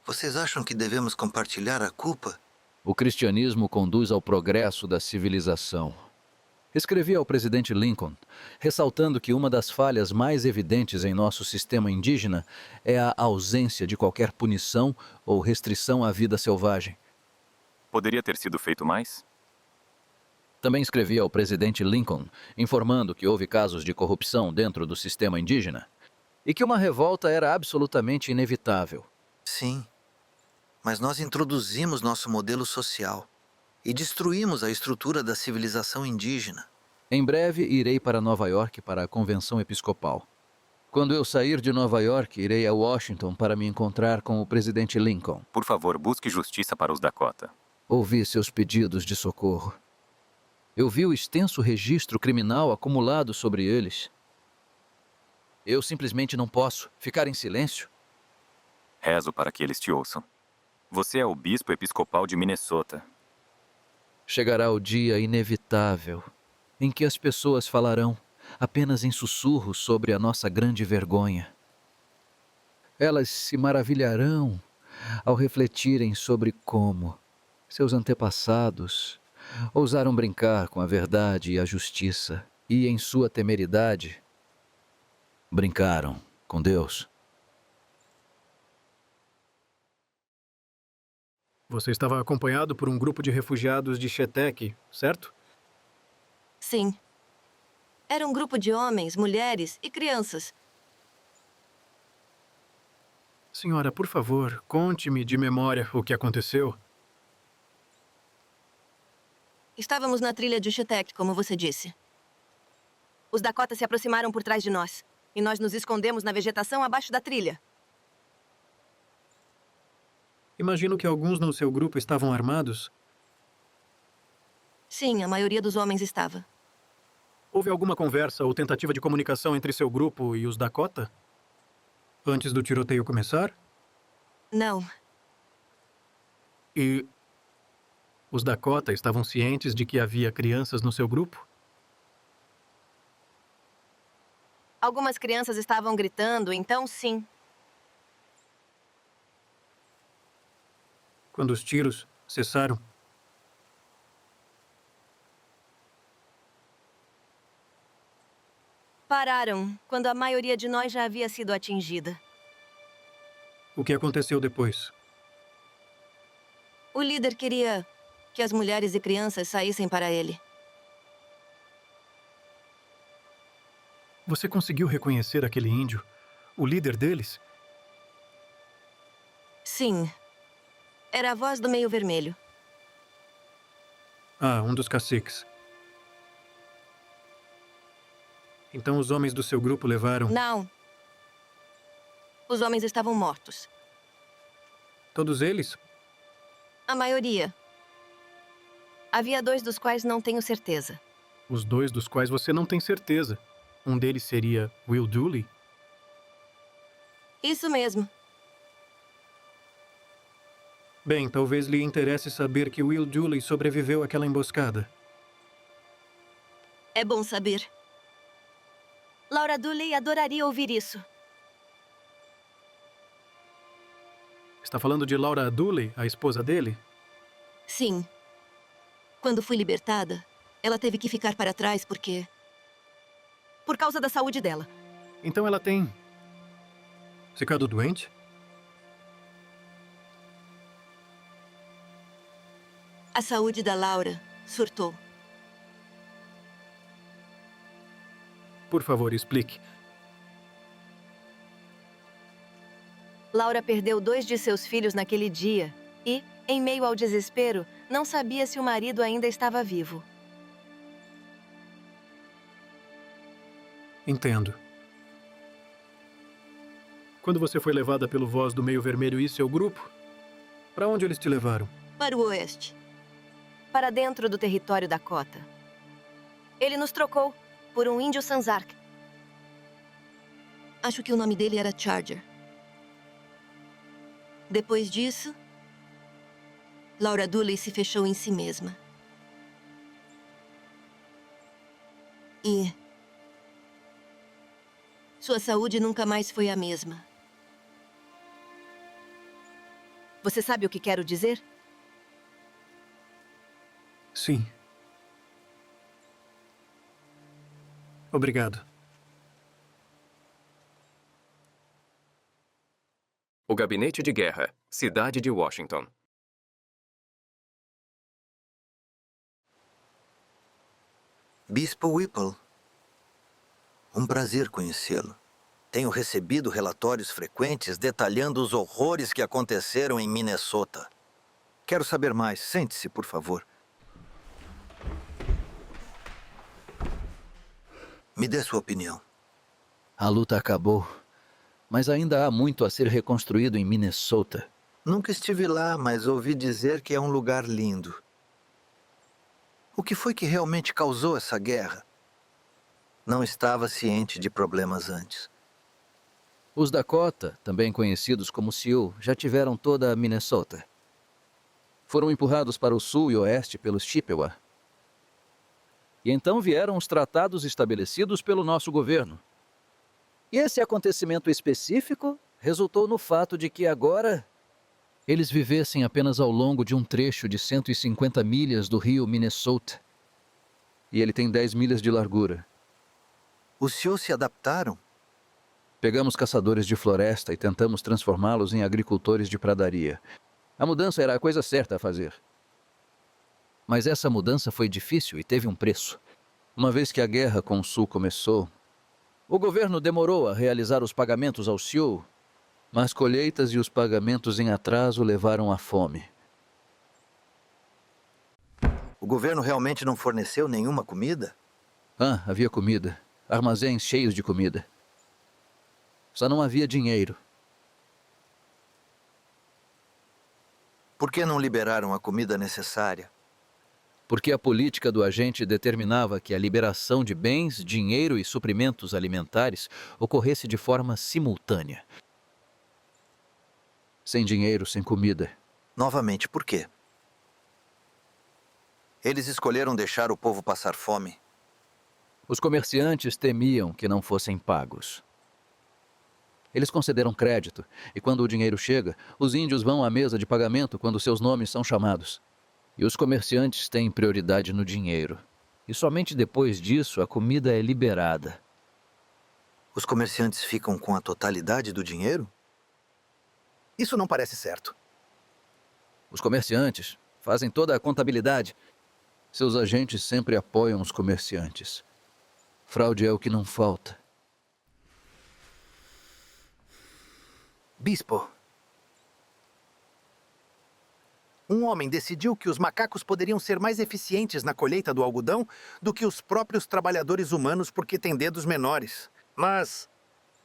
vocês acham que devemos compartilhar a culpa? O cristianismo conduz ao progresso da civilização. Escrevi ao presidente Lincoln, ressaltando que uma das falhas mais evidentes em nosso sistema indígena é a ausência de qualquer punição ou restrição à vida selvagem. Poderia ter sido feito mais? Também escrevi ao presidente Lincoln, informando que houve casos de corrupção dentro do sistema indígena e que uma revolta era absolutamente inevitável. Sim, mas nós introduzimos nosso modelo social e destruímos a estrutura da civilização indígena. Em breve, irei para Nova York para a convenção episcopal. Quando eu sair de Nova York, irei a Washington para me encontrar com o presidente Lincoln. Por favor, busque justiça para os Dakota. Ouvi seus pedidos de socorro. Eu vi o extenso registro criminal acumulado sobre eles. Eu simplesmente não posso ficar em silêncio. Rezo para que eles te ouçam. Você é o bispo episcopal de Minnesota. Chegará o dia inevitável em que as pessoas falarão apenas em sussurros sobre a nossa grande vergonha. Elas se maravilharão ao refletirem sobre como seus antepassados ousaram brincar com a verdade e a justiça e, em sua temeridade, brincaram com Deus. Você estava acompanhado por um grupo de refugiados de Chetek, certo? Sim. Era um grupo de homens, mulheres e crianças. Senhora, por favor, conte-me de memória o que aconteceu. Estávamos na trilha de Chetek, como você disse. Os Dakota se aproximaram por trás de nós, e nós nos escondemos na vegetação abaixo da trilha. Imagino que alguns no seu grupo estavam armados. Sim, a maioria dos homens estava. Houve alguma conversa ou tentativa de comunicação entre seu grupo e os Dakota? Antes do tiroteio começar? Não. E os Dakota estavam cientes de que havia crianças no seu grupo? Algumas crianças estavam gritando, então sim. Quando os tiros cessaram, Pararam quando a maioria de nós já havia sido atingida. o que aconteceu depois? O líder queria que as mulheres e crianças saíssem para ele. Você conseguiu reconhecer aquele índio? O líder deles? Sim. Era a voz do Meio Vermelho. Ah, um dos caciques. Então os homens do seu grupo levaram... Não. Os homens estavam mortos. Todos eles? A maioria. Havia 2 dos quais não tenho certeza. Os 2 dos quais você não tem certeza. Um deles seria Will Dooley? Isso mesmo. Bem, talvez lhe interesse saber que Will Dooley sobreviveu àquela emboscada. É bom saber. Laura Dooley adoraria ouvir isso. Está falando de Laura Dooley, a esposa dele? Sim. Quando fui libertada, ela teve que ficar para trás porque... Por causa da saúde dela. Então ela tem... ficado doente? A saúde da Laura surtou. Por favor, explique. Laura perdeu 2 de seus filhos naquele dia e, em meio ao desespero, não sabia se o marido ainda estava vivo. Entendo. Quando você foi levada pelo Voz do Meio Vermelho e seu grupo, para onde eles te levaram? Para o oeste. Para dentro do território Dakota. Ele nos trocou por um índio Sanzark. Acho que o nome dele era Charger. Depois disso, Laura Dooley se fechou em si mesma. E sua saúde nunca mais foi a mesma. Você sabe o que quero dizer? Sim. Obrigado. O Gabinete de Guerra, Cidade de Washington. Bispo Whipple. Um prazer conhecê-lo. Tenho recebido relatórios frequentes detalhando os horrores que aconteceram em Minnesota. Quero saber mais. Sente-se, por favor. Me dê sua opinião. A luta acabou, mas ainda há muito a ser reconstruído em Minnesota. Nunca estive lá, mas ouvi dizer que é um lugar lindo. O que foi que realmente causou essa guerra? Não estava ciente de problemas antes. Os Dakota, também conhecidos como Sioux, já tiveram toda a Minnesota. Foram empurrados para o sul e oeste pelos Chippewa. E então vieram os tratados estabelecidos pelo nosso governo. E esse acontecimento específico resultou no fato de que agora eles vivessem apenas ao longo de um trecho de 150 milhas do rio Minnesota. E ele tem 10 milhas de largura. Os Sioux se adaptaram? Pegamos caçadores de floresta e tentamos transformá-los em agricultores de pradaria. A mudança era a coisa certa a fazer. Mas essa mudança foi difícil e teve um preço. Uma vez que a guerra com o Sul começou, o governo demorou a realizar os pagamentos aos Sioux, mas colheitas e os pagamentos em atraso levaram à fome. O governo realmente não forneceu nenhuma comida? Havia comida. Armazéns cheios de comida. Só não havia dinheiro. Por que não liberaram a comida necessária? Porque a política do agente determinava que a liberação de bens, dinheiro e suprimentos alimentares ocorresse de forma simultânea. Sem dinheiro, sem comida. Novamente, por quê? Eles escolheram deixar o povo passar fome. Os comerciantes temiam que não fossem pagos. Eles concederam crédito, e quando o dinheiro chega, os índios vão à mesa de pagamento quando seus nomes são chamados. E os comerciantes têm prioridade no dinheiro. E somente depois disso a comida é liberada. Os comerciantes ficam com a totalidade do dinheiro? Isso não parece certo. Os comerciantes fazem toda a contabilidade. Seus agentes sempre apoiam os comerciantes. Fraude é o que não falta. Bispo, um homem decidiu que os macacos poderiam ser mais eficientes na colheita do algodão do que os próprios trabalhadores humanos porque têm dedos menores. Mas,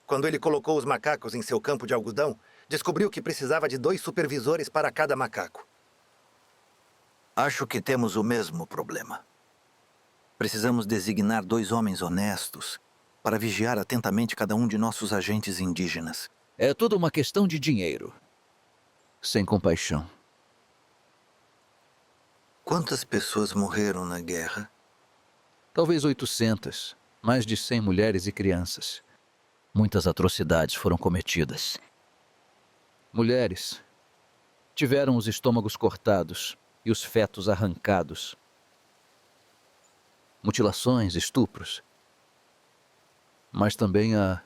quando ele colocou os macacos em seu campo de algodão, descobriu que precisava de 2 supervisores para cada macaco. Acho que temos o mesmo problema. Precisamos designar 2 homens honestos para vigiar atentamente cada um de nossos agentes indígenas. É tudo uma questão de dinheiro. Sem compaixão. Quantas pessoas morreram na guerra? Talvez 800. Mais de 100 mulheres e crianças. Muitas atrocidades foram cometidas. Mulheres tiveram os estômagos cortados e os fetos arrancados. Mutilações, estupros. Mas também há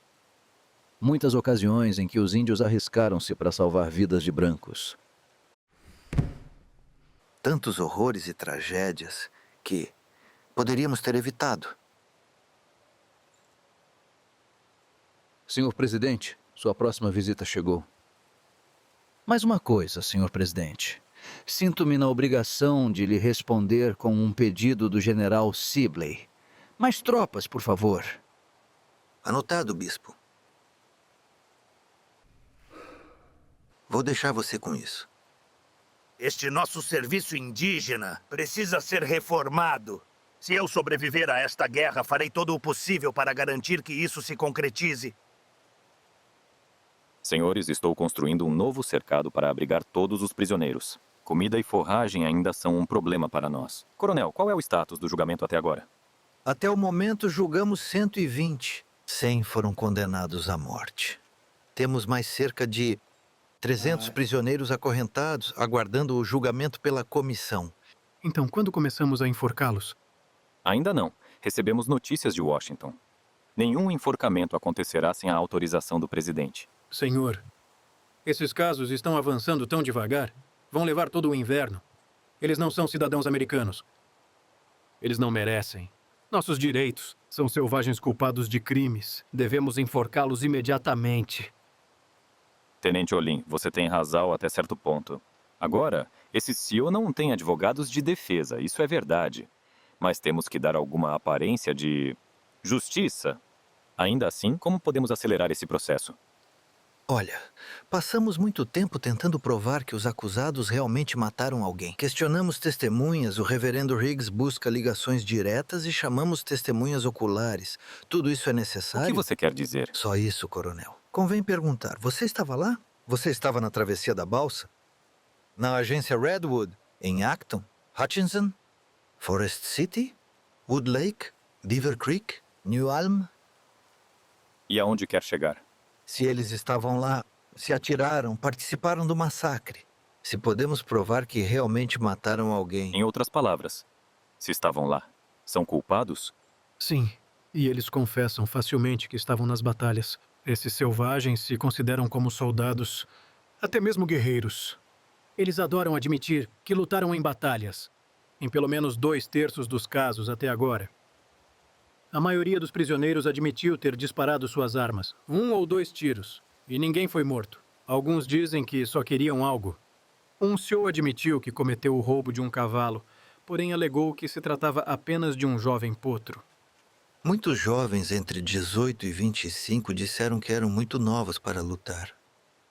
muitas ocasiões em que os índios arriscaram-se para salvar vidas de brancos. Tantos horrores e tragédias que poderíamos ter evitado. Senhor presidente, sua próxima visita chegou. Mais uma coisa, senhor presidente. Sinto-me na obrigação de lhe responder com um pedido do general Sibley. Mais tropas, por favor. Anotado, bispo. Vou deixar você com isso. Este nosso serviço indígena precisa ser reformado. Se eu sobreviver a esta guerra, farei todo o possível para garantir que isso se concretize. Senhores, estou construindo um novo cercado para abrigar todos os prisioneiros. Comida e forragem ainda são um problema para nós. Coronel, qual é o status do julgamento até agora? Até o momento, julgamos 120. 100 foram condenados à morte. Temos mais cerca de 300 prisioneiros acorrentados, aguardando o julgamento pela comissão. Então, quando começamos a enforcá-los? Ainda não. Recebemos notícias de Washington. Nenhum enforcamento acontecerá sem a autorização do presidente. Senhor, esses casos estão avançando tão devagar. Vão levar todo o inverno. Eles não são cidadãos americanos. Eles não merecem. Nossos direitos são selvagens culpados de crimes. Devemos enforcá-los imediatamente. Tenente Olin, você tem razão até certo ponto. Agora, esse CEO não tem advogados de defesa, isso é verdade. Mas temos que dar alguma aparência de justiça. Ainda assim, como podemos acelerar esse processo? Olha, passamos muito tempo tentando provar que os acusados realmente mataram alguém. Questionamos testemunhas, o reverendo Riggs busca ligações diretas e chamamos testemunhas oculares. Tudo isso é necessário? O que você quer dizer? Só isso, coronel. Convém perguntar, você estava lá? Você estava na travessia da balsa? Na agência Redwood? Em Acton? Hutchinson? Forest City? Wood Lake? Beaver Creek? New Ulm? E aonde quer chegar? Se eles estavam lá, se atiraram, participaram do massacre. Se podemos provar que realmente mataram alguém. Em outras palavras, se estavam lá, são culpados? Sim, e eles confessam facilmente que estavam nas batalhas. Esses selvagens se consideram como soldados, até mesmo guerreiros. Eles adoram admitir que lutaram em batalhas, em pelo menos 2/3 dos casos até agora. A maioria dos prisioneiros admitiu ter disparado suas armas, 1 ou 2 tiros, e ninguém foi morto. Alguns dizem que só queriam algo. Um senhor admitiu que cometeu o roubo de um cavalo, porém alegou que se tratava apenas de um jovem potro. Muitos jovens entre 18 e 25 disseram que eram muito novos para lutar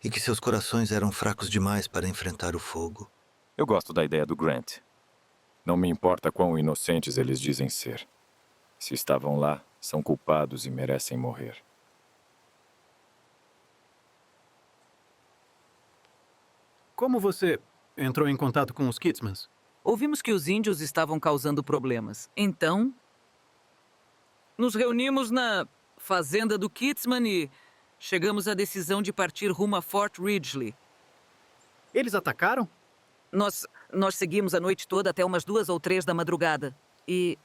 e que seus corações eram fracos demais para enfrentar o fogo. Eu gosto da ideia do Grant. Não me importa quão inocentes eles dizem ser. Se estavam lá, são culpados e merecem morrer. Como você entrou em contato com os Kitsmans? Ouvimos que os índios estavam causando problemas. Então, nos reunimos na fazenda do Kitsman e chegamos à decisão de partir rumo a Fort Ridgely. Eles atacaram? Nós seguimos a noite toda até umas 2 ou 3 da madrugada. E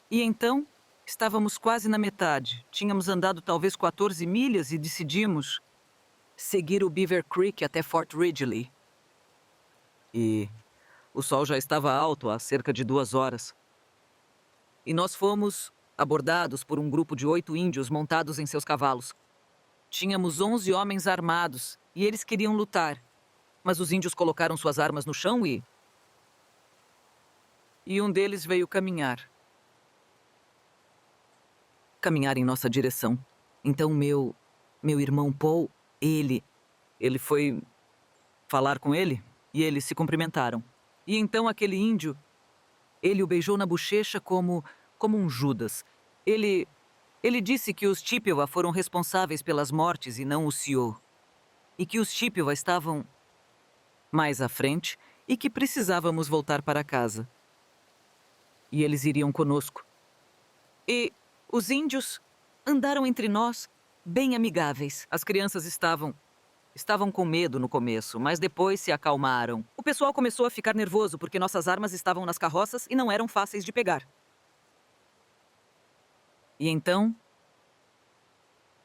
então, estávamos quase na metade. Tínhamos andado talvez 14 milhas e decidimos seguir o Beaver Creek até Fort Ridgely. E o sol já estava alto há cerca de 2 horas. E nós fomos abordados por um grupo de 8 índios montados em seus cavalos. Tínhamos 11 homens armados e eles queriam lutar. Mas os índios colocaram suas armas no chão e um deles veio caminhar. Caminhar em nossa direção. Então meu irmão Paul, ele foi falar com ele e eles se cumprimentaram. E então aquele índio, ele o beijou na bochecha como um Judas. Ele disse que os Chippewa foram responsáveis pelas mortes e não os Sioux. E que os Chippewa estavam mais à frente e que precisávamos voltar para casa. E eles iriam conosco. E os índios andaram entre nós bem amigáveis. As crianças estavam com medo no começo, mas depois se acalmaram. O pessoal começou a ficar nervoso porque nossas armas estavam nas carroças e não eram fáceis de pegar. E então,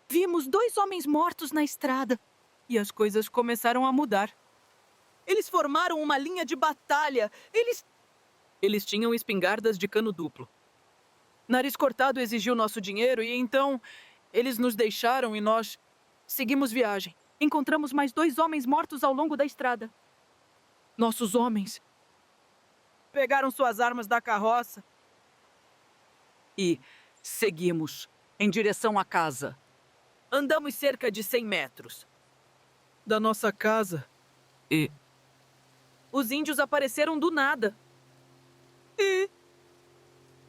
vimos 2 homens mortos na estrada e as coisas começaram a mudar. Eles formaram uma linha de batalha. Eles tinham espingardas de cano duplo. Nariz Cortado exigiu nosso dinheiro e então eles nos deixaram e nós seguimos viagem. Encontramos mais 2 homens mortos ao longo da estrada. Nossos homens pegaram suas armas da carroça e seguimos em direção à casa. Andamos cerca de 100 metros da nossa casa E os índios apareceram do nada e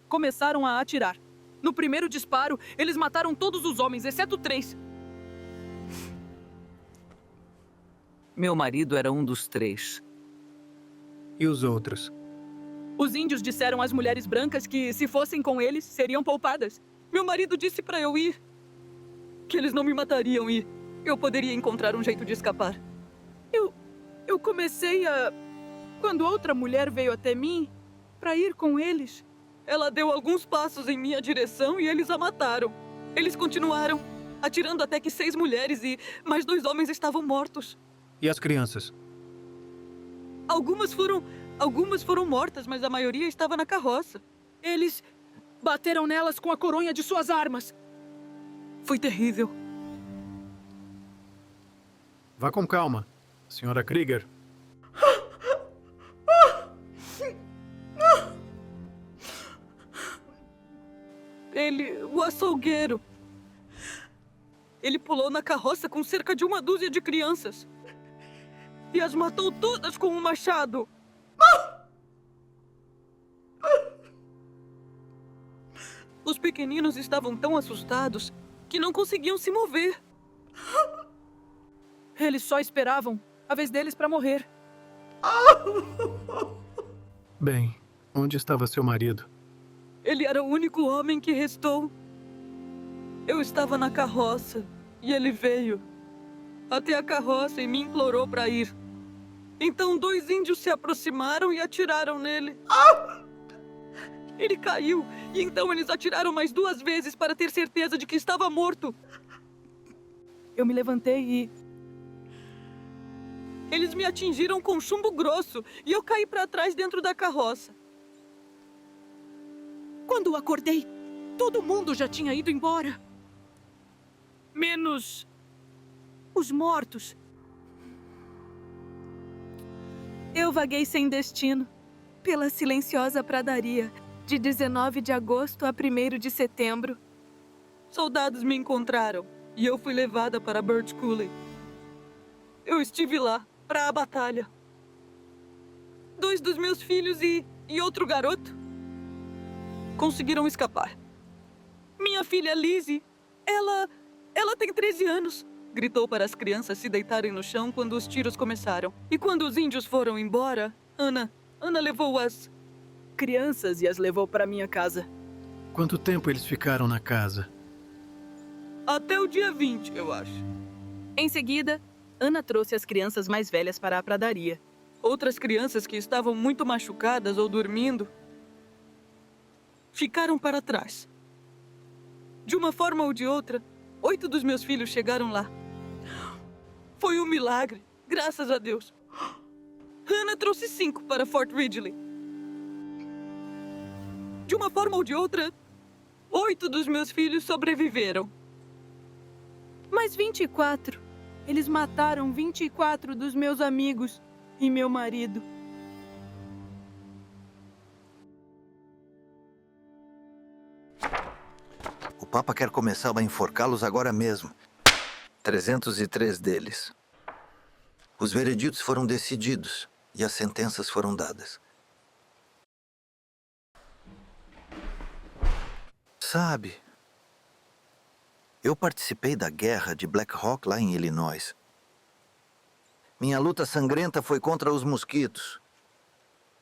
começaram a atirar. No primeiro disparo, eles mataram todos os homens, exceto 3. Meu marido era um dos 3. E os outros? Os índios disseram às mulheres brancas que, se fossem com eles, seriam poupadas. Meu marido disse para eu ir, que eles não me matariam e eu poderia encontrar um jeito de escapar. Eu comecei a... Quando outra mulher veio até mim para ir com eles, ela deu alguns passos em minha direção e eles a mataram. Eles continuaram atirando até que 6 mulheres e mais 2 homens estavam mortos. E as crianças? Algumas foram mortas, mas a maioria estava na carroça. Eles bateram nelas com a coronha de suas armas. Foi terrível. Vá com calma, Senhora Krieger. O açougueiro. Ele pulou na carroça com cerca de 1 dúzia de crianças. E as matou todas com um machado. Os pequeninos estavam tão assustados que não conseguiam se mover. Eles só esperavam a vez deles para morrer. Bem, onde estava seu marido? Ele era o único homem que restou. Eu estava na carroça e ele veio até a carroça e me implorou para ir. Então 2 índios se aproximaram e atiraram nele. Ele caiu e então eles atiraram mais 2 vezes para ter certeza de que estava morto. Eu me levantei e eles me atingiram com chumbo grosso e eu caí para trás dentro da carroça. Quando acordei, todo mundo já tinha ido embora. Menos os mortos. Eu vaguei sem destino pela silenciosa pradaria de 19 de agosto a 1º de setembro. Soldados me encontraram e eu fui levada para Birch Coulee. Eu estive lá para a batalha. 2 dos meus filhos e outro garoto conseguiram escapar. Minha filha Lizzie, ela tem 13 anos. Gritou para as crianças se deitarem no chão quando os tiros começaram. E quando os índios foram embora, Ana levou as crianças e as levou para minha casa. Quanto tempo eles ficaram na casa? Até o dia 20, eu acho. Em seguida, Ana trouxe as crianças mais velhas para a pradaria. Outras crianças que estavam muito machucadas ou dormindo ficaram para trás. De uma forma ou de outra, 8 dos meus filhos chegaram lá. Foi um milagre, graças a Deus. Hannah trouxe 5 para Fort Ridgely. De uma forma ou de outra, 8 dos meus filhos sobreviveram. Mas 24. Eles mataram 24 dos meus amigos e meu marido. O Papa quer começar a enforcá-los agora mesmo. 303 deles. Os vereditos foram decididos e as sentenças foram dadas. Sabe, eu participei da guerra de Black Hawk lá em Illinois. Minha luta sangrenta foi contra os mosquitos.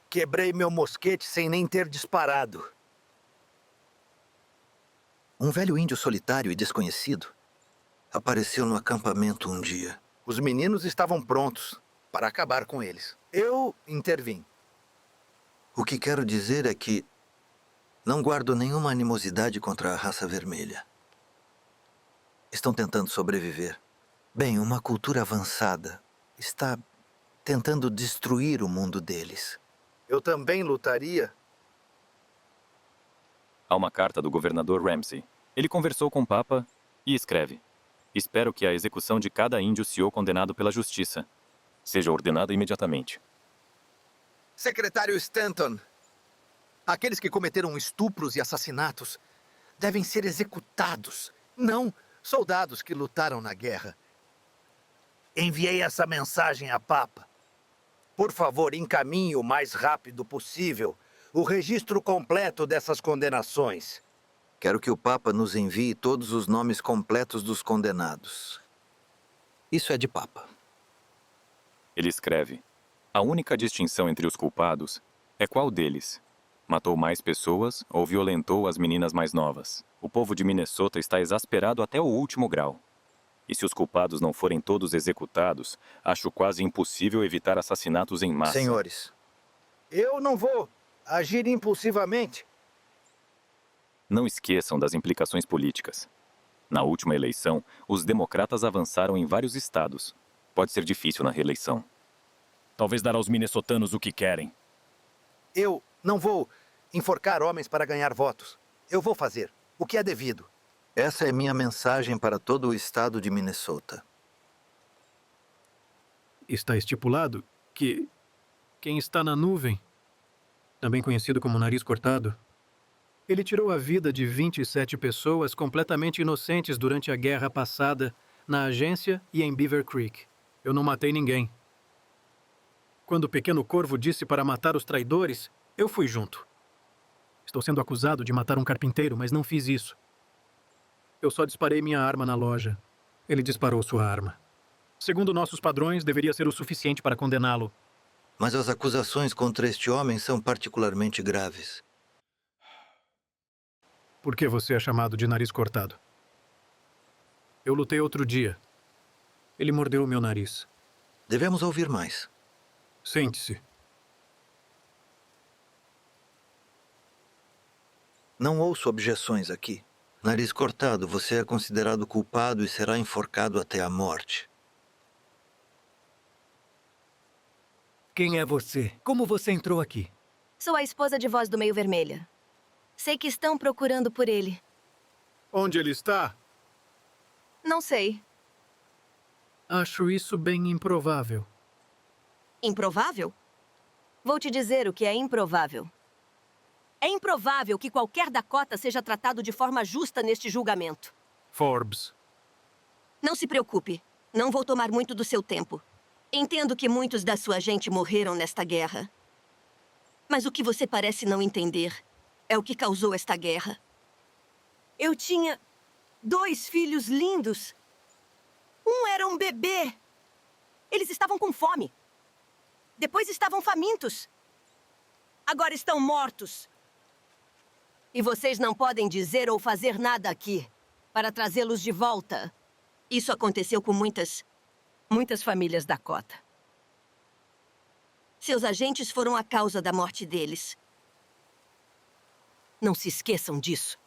Quebrei meu mosquete sem nem ter disparado. Um velho índio solitário e desconhecido apareceu no acampamento um dia. Os meninos estavam prontos para acabar com eles. Eu intervim. O que quero dizer é que não guardo nenhuma animosidade contra a raça vermelha. Estão tentando sobreviver. Bem, uma cultura avançada está tentando destruir o mundo deles. Eu também lutaria. Há uma carta do governador Ramsey. Ele conversou com o Papa e escreve: espero que a execução de cada índio CEO condenado pela justiça seja ordenada imediatamente. Secretário Stanton, aqueles que cometeram estupros e assassinatos devem ser executados, não soldados que lutaram na guerra. Enviei essa mensagem à Papa. Por favor, encaminhe o mais rápido possível o registro completo dessas condenações. Quero que o Papa nos envie todos os nomes completos dos condenados. Isso é de Papa. Ele escreve: a única distinção entre os culpados é qual deles matou mais pessoas ou violentou as meninas mais novas. O povo de Minnesota está exasperado até o último grau. E se os culpados não forem todos executados, acho quase impossível evitar assassinatos em massa. Senhores, eu não vou agir impulsivamente. Não esqueçam das implicações políticas. Na última eleição, os democratas avançaram em vários estados. Pode ser difícil na reeleição. Talvez dar aos minnesotanos o que querem. Eu não vou enforcar homens para ganhar votos. Eu vou fazer o que é devido. Essa é minha mensagem para todo o estado de Minnesota. Está estipulado que quem está na nuvem, também conhecido como nariz cortado, ele tirou a vida de 27 pessoas completamente inocentes durante a guerra passada na agência e em Beaver Creek. Eu não matei ninguém. Quando o pequeno corvo disse para matar os traidores, eu fui junto. Estou sendo acusado de matar um carpinteiro, mas não fiz isso. Eu só disparei minha arma na loja. Ele disparou sua arma. Segundo nossos padrões, deveria ser o suficiente para condená-lo. Mas as acusações contra este homem são particularmente graves. Por que você é chamado de nariz cortado? Eu lutei outro dia. Ele mordeu o meu nariz. Devemos ouvir mais. Sente-se. Não ouço objeções aqui. Nariz cortado, você é considerado culpado e será enforcado até a morte. Quem é você? Como você entrou aqui? Sou a esposa de Voz do Meio Vermelha. Sei que estão procurando por ele. Onde ele está? Não sei. Acho isso bem improvável. Improvável? Vou te dizer o que é improvável. É improvável que qualquer Dakota seja tratado de forma justa neste julgamento. Forbes. Não se preocupe. Não vou tomar muito do seu tempo. Entendo que muitos da sua gente morreram nesta guerra. Mas o que você parece não entender é o que causou esta guerra. Eu tinha 2 filhos lindos. Um era um bebê. Eles estavam com fome. Depois estavam famintos. Agora estão mortos. E vocês não podem dizer ou fazer nada aqui para trazê-los de volta. Isso aconteceu com muitas famílias Dakota. Seus agentes foram a causa da morte deles. Não se esqueçam disso.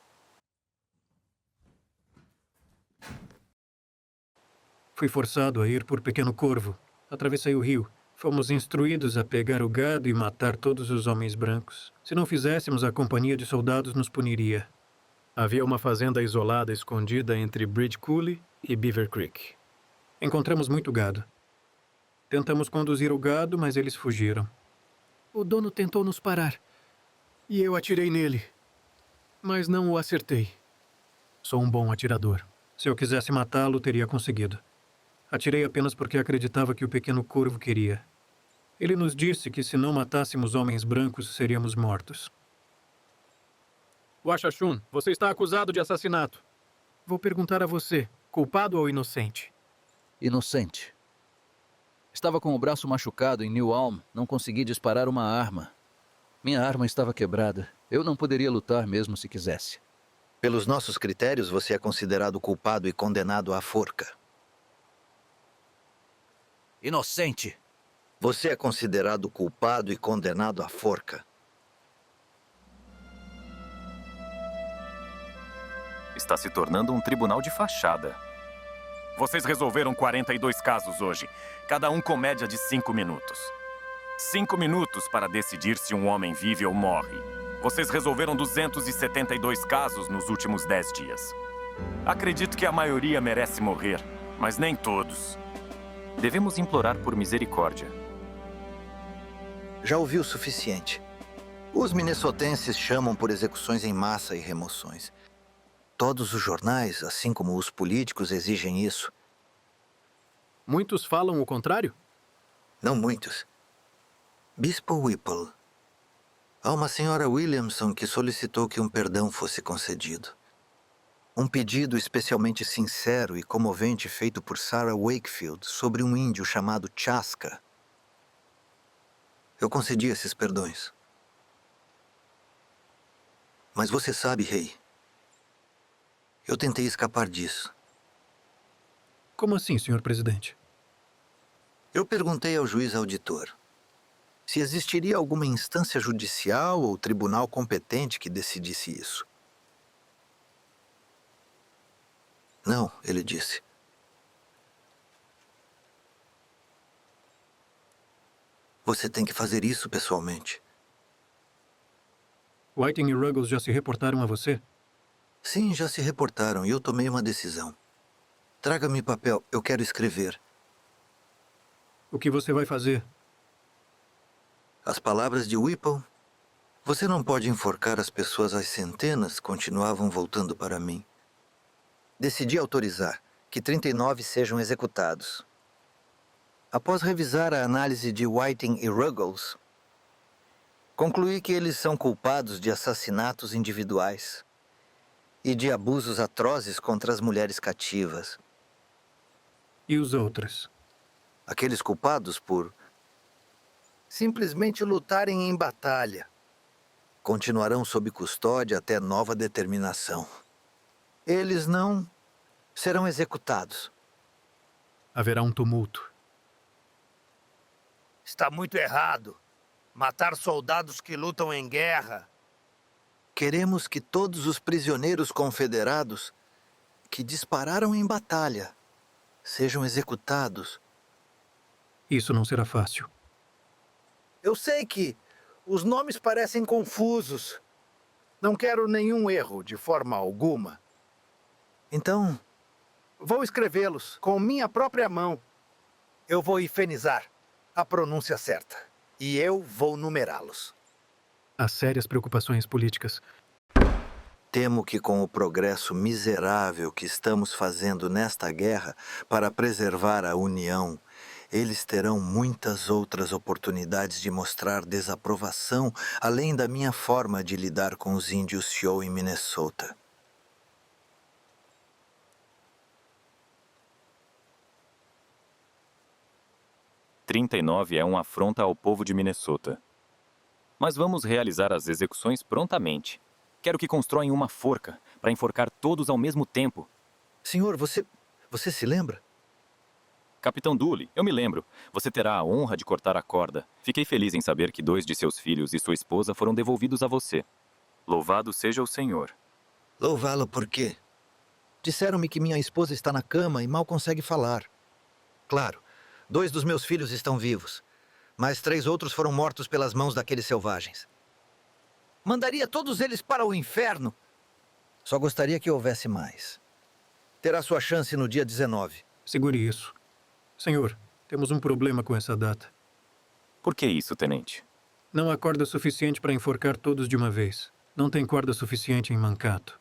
Fui forçado a ir por Pequeno Corvo. Atravessei o rio. Fomos instruídos a pegar o gado e matar todos os homens brancos. Se não fizéssemos, a companhia de soldados nos puniria. Havia uma fazenda isolada escondida entre Bridge Coulee e Beaver Creek. Encontramos muito gado. Tentamos conduzir o gado, mas eles fugiram. O dono tentou nos parar. E eu atirei nele. Mas não o acertei. Sou um bom atirador. Se eu quisesse matá-lo, teria conseguido. Atirei apenas porque acreditava que o pequeno corvo queria. Ele nos disse que se não matássemos homens brancos, seríamos mortos. Washashun, você está acusado de assassinato. Vou perguntar a você, culpado ou inocente? Inocente. Estava com o braço machucado em New Ulm, não consegui disparar uma arma. Minha arma estava quebrada. Eu não poderia lutar mesmo se quisesse. Pelos nossos critérios, você é considerado culpado e condenado à forca. Inocente. Você é considerado culpado e condenado à forca. Está se tornando um tribunal de fachada. Vocês resolveram 42 casos hoje, cada um com média de 5 minutos. 5 minutos para decidir se um homem vive ou morre. Vocês resolveram 272 casos nos últimos 10 dias. Acredito que a maioria merece morrer, mas nem todos. Devemos implorar por misericórdia. Já ouvi o suficiente. Os minnesotenses chamam por execuções em massa e remoções. Todos os jornais, assim como os políticos, exigem isso. Muitos falam o contrário? Não muitos. Bispo Whipple. Há uma senhora Williamson que solicitou que um perdão fosse concedido. Um pedido especialmente sincero e comovente feito por Sarah Wakefield sobre um índio chamado Chaska. Eu concedi esses perdões. Mas você sabe, rei, eu tentei escapar disso. Como assim, senhor presidente? Eu perguntei ao juiz auditor se existiria alguma instância judicial ou tribunal competente que decidisse isso. Não, ele disse. Você tem que fazer isso pessoalmente. Whiting e Ruggles já se reportaram a você? Sim, já se reportaram e eu tomei uma decisão. Traga-me papel, eu quero escrever. O que você vai fazer? As palavras de Whipple, você não pode enforcar as pessoas às centenas, continuavam voltando para mim. Decidi autorizar que 39 sejam executados. Após revisar a análise de Whiting e Ruggles, concluí que eles são culpados de assassinatos individuais e de abusos atrozes contra as mulheres cativas. E os outros? Aqueles culpados por simplesmente lutarem em batalha continuarão sob custódia até nova determinação. Eles não serão executados. Haverá um tumulto. Está muito errado. Matar soldados que lutam em guerra. Queremos que todos os prisioneiros confederados que dispararam em batalha sejam executados. Isso não será fácil. Eu sei que os nomes parecem confusos. Não quero nenhum erro, de forma alguma. Então, vou escrevê-los com minha própria mão. Eu vou hifenizar a pronúncia certa. E eu vou numerá-los. Há sérias preocupações políticas. temo que com o progresso miserável que estamos fazendo nesta guerra para preservar a União, eles terão muitas outras oportunidades de mostrar desaprovação, além da minha forma de lidar com os índios Sioux em Minnesota. (39) é uma afronta ao povo de Minnesota. Mas vamos realizar as execuções prontamente. Quero que constroem uma forca para enforcar todos ao mesmo tempo. Senhor, você se lembra? Capitão Dooley, eu me lembro. Você terá a honra de cortar a corda. Fiquei feliz em saber que 2 de seus filhos e sua esposa foram devolvidos a você. Louvado seja o Senhor. Louvá-lo por quê? Disseram-me que minha esposa está na cama e mal consegue falar. Claro, 2 dos meus filhos estão vivos, mas 3 outros foram mortos pelas mãos daqueles selvagens. Mandaria todos eles para o inferno Só gostaria que houvesse mais. Terá sua chance no dia 19. Segure isso. Senhor, temos um problema com essa data. Por que isso, tenente? Não há corda suficiente para enforcar todos de uma vez. Não tem corda suficiente em Mankato.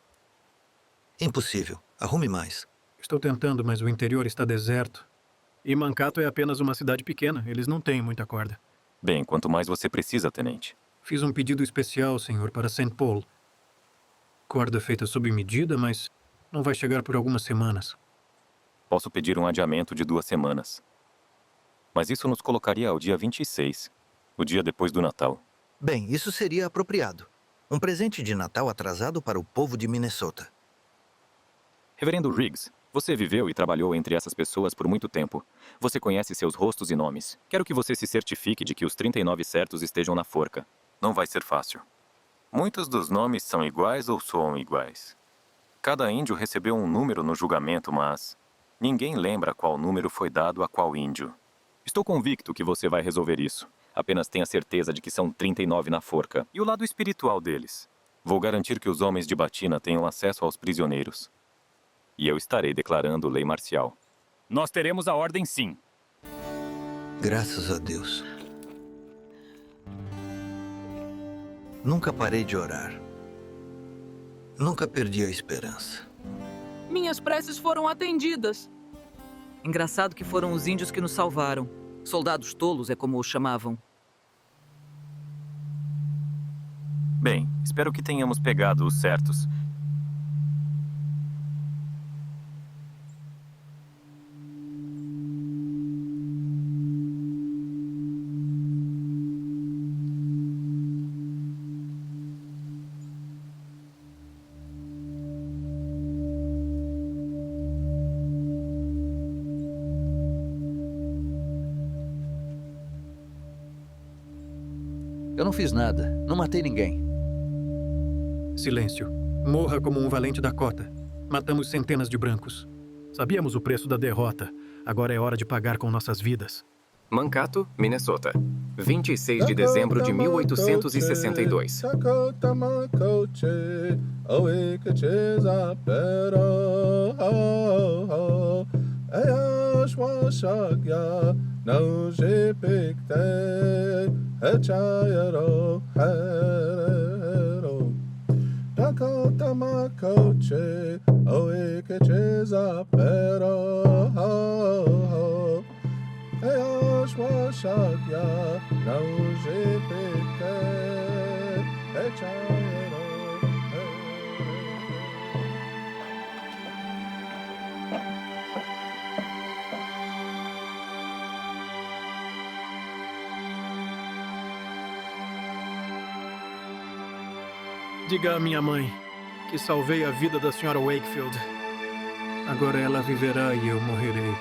Impossível. Arrume mais. Estou tentando, mas o interior está deserto. E Mankato é apenas uma cidade pequena. Eles não têm muita corda. Bem, quanto mais você precisa, tenente. Fiz um pedido especial, senhor, para St. Paul. Corda feita sob medida, mas não vai chegar por algumas semanas. Posso pedir um adiamento de 2 semanas. Mas isso nos colocaria ao dia 26, o dia depois do Natal. Bem, isso seria apropriado. Um presente de Natal atrasado para o povo de Minnesota. Reverendo Riggs, você viveu e trabalhou entre essas pessoas por muito tempo. Você conhece seus rostos e nomes. Quero que você se certifique de que os 39 certos estejam na forca. Não vai ser fácil. Muitos dos nomes são iguais ou soam iguais. Cada índio recebeu um número no julgamento, mas ninguém lembra qual número foi dado a qual índio. Estou convicto que você vai resolver isso. Apenas tenha certeza de que são 39 na forca. E o lado espiritual deles? Vou garantir que os homens de Batina tenham acesso aos prisioneiros. E eu estarei declarando lei marcial. Nós teremos a ordem, sim. Graças a Deus. Nunca parei de orar. Nunca perdi a esperança. Minhas preces foram atendidas. Engraçado que foram os índios que nos salvaram. Soldados tolos é como os chamavam. Bem, espero que tenhamos pegado os certos. Eu não fiz nada. Não matei ninguém. Silêncio. Morra como um valente Dakota. Matamos centenas de brancos. Sabíamos o preço da derrota. Agora é hora de pagar com nossas vidas. Mankato, Minnesota. 26 de dezembro de 1862. Dakota Makoche, Oeke Chezapero, Eashwashagya, Naujepeke, Echayero. Diga à minha mãe que salvei a vida da senhora Wakefield. Agora ela viverá e eu morrerei.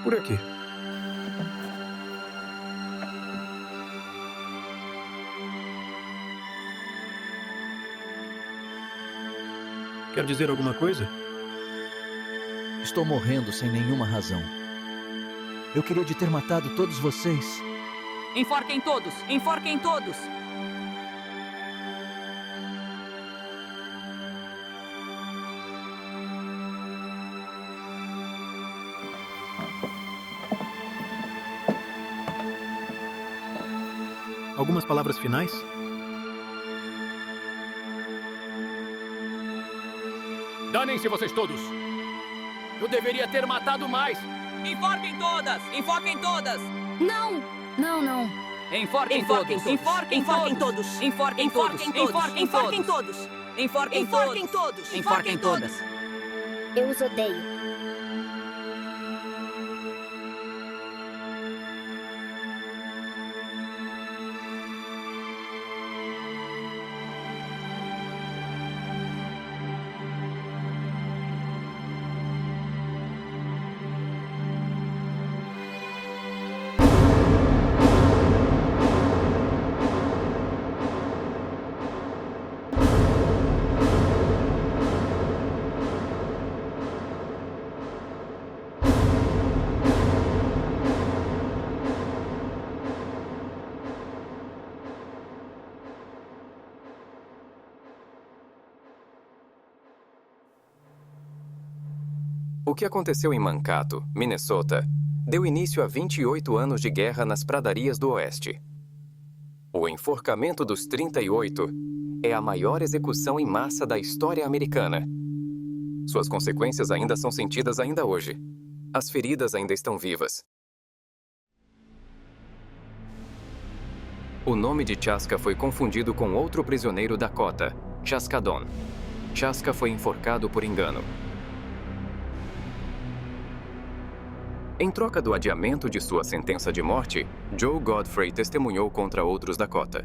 Por aqui. Quer dizer alguma coisa? Estou morrendo sem nenhuma razão. Eu queria de ter matado todos vocês. Enforquem todos! Enforquem todos! Algumas palavras finais? Danem-se vocês todos! Eu deveria ter matado mais! Enforquem todas! Enforquem todas! Não! Não, não. Enforquem todos! Enforquem todos! Enforquem todos! Enforquem todos! Enforquem todos! Enforquem todas! Eu os odeio. O que aconteceu em Mankato, Minnesota, deu início a 28 anos de guerra nas pradarias do Oeste. O enforcamento dos 38 é a maior execução em massa da história americana. Suas consequências ainda são sentidas ainda hoje. As feridas ainda estão vivas. O nome de Chaska foi confundido com outro prisioneiro Dakota, Chaskadon. Chaska foi enforcado por engano. Em troca do adiamento de sua sentença de morte, Joe Godfrey testemunhou contra outros Dakota.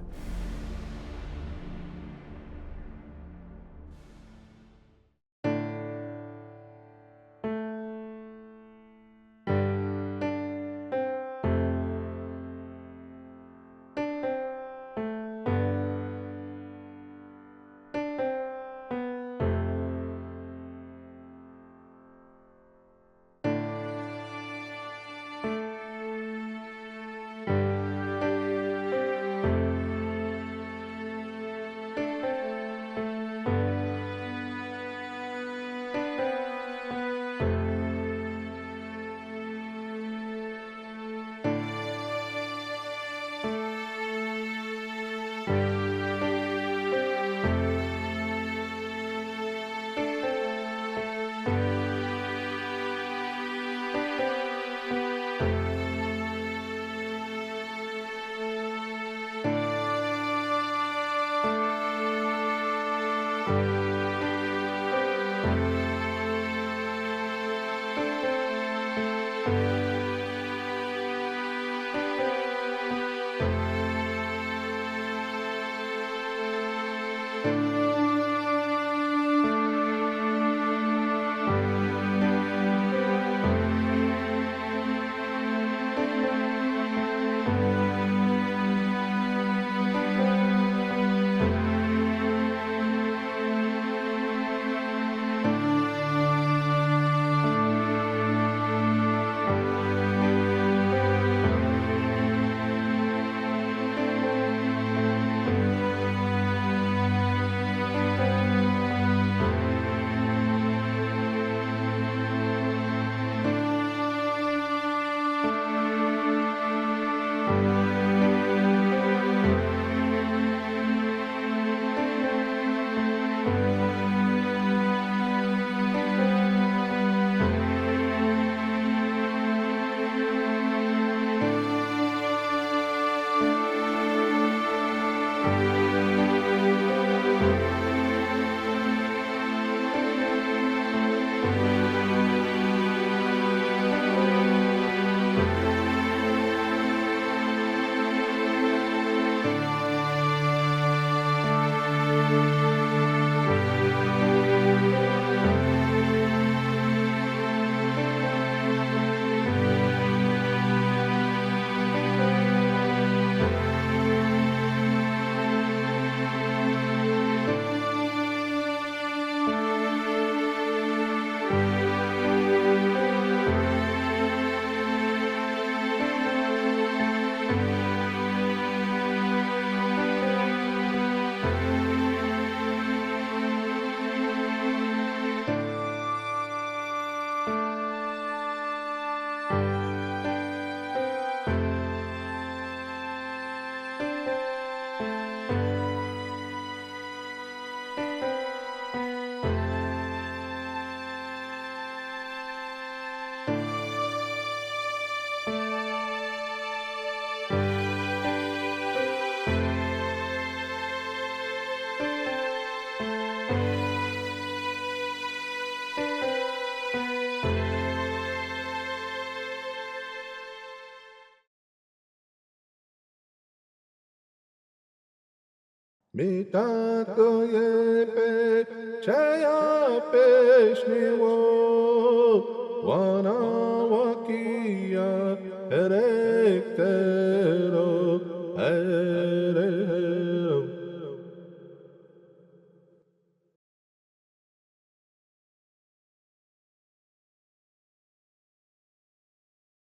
Mitakoyepe Chaya Peshniwo Wana Wakia Erekte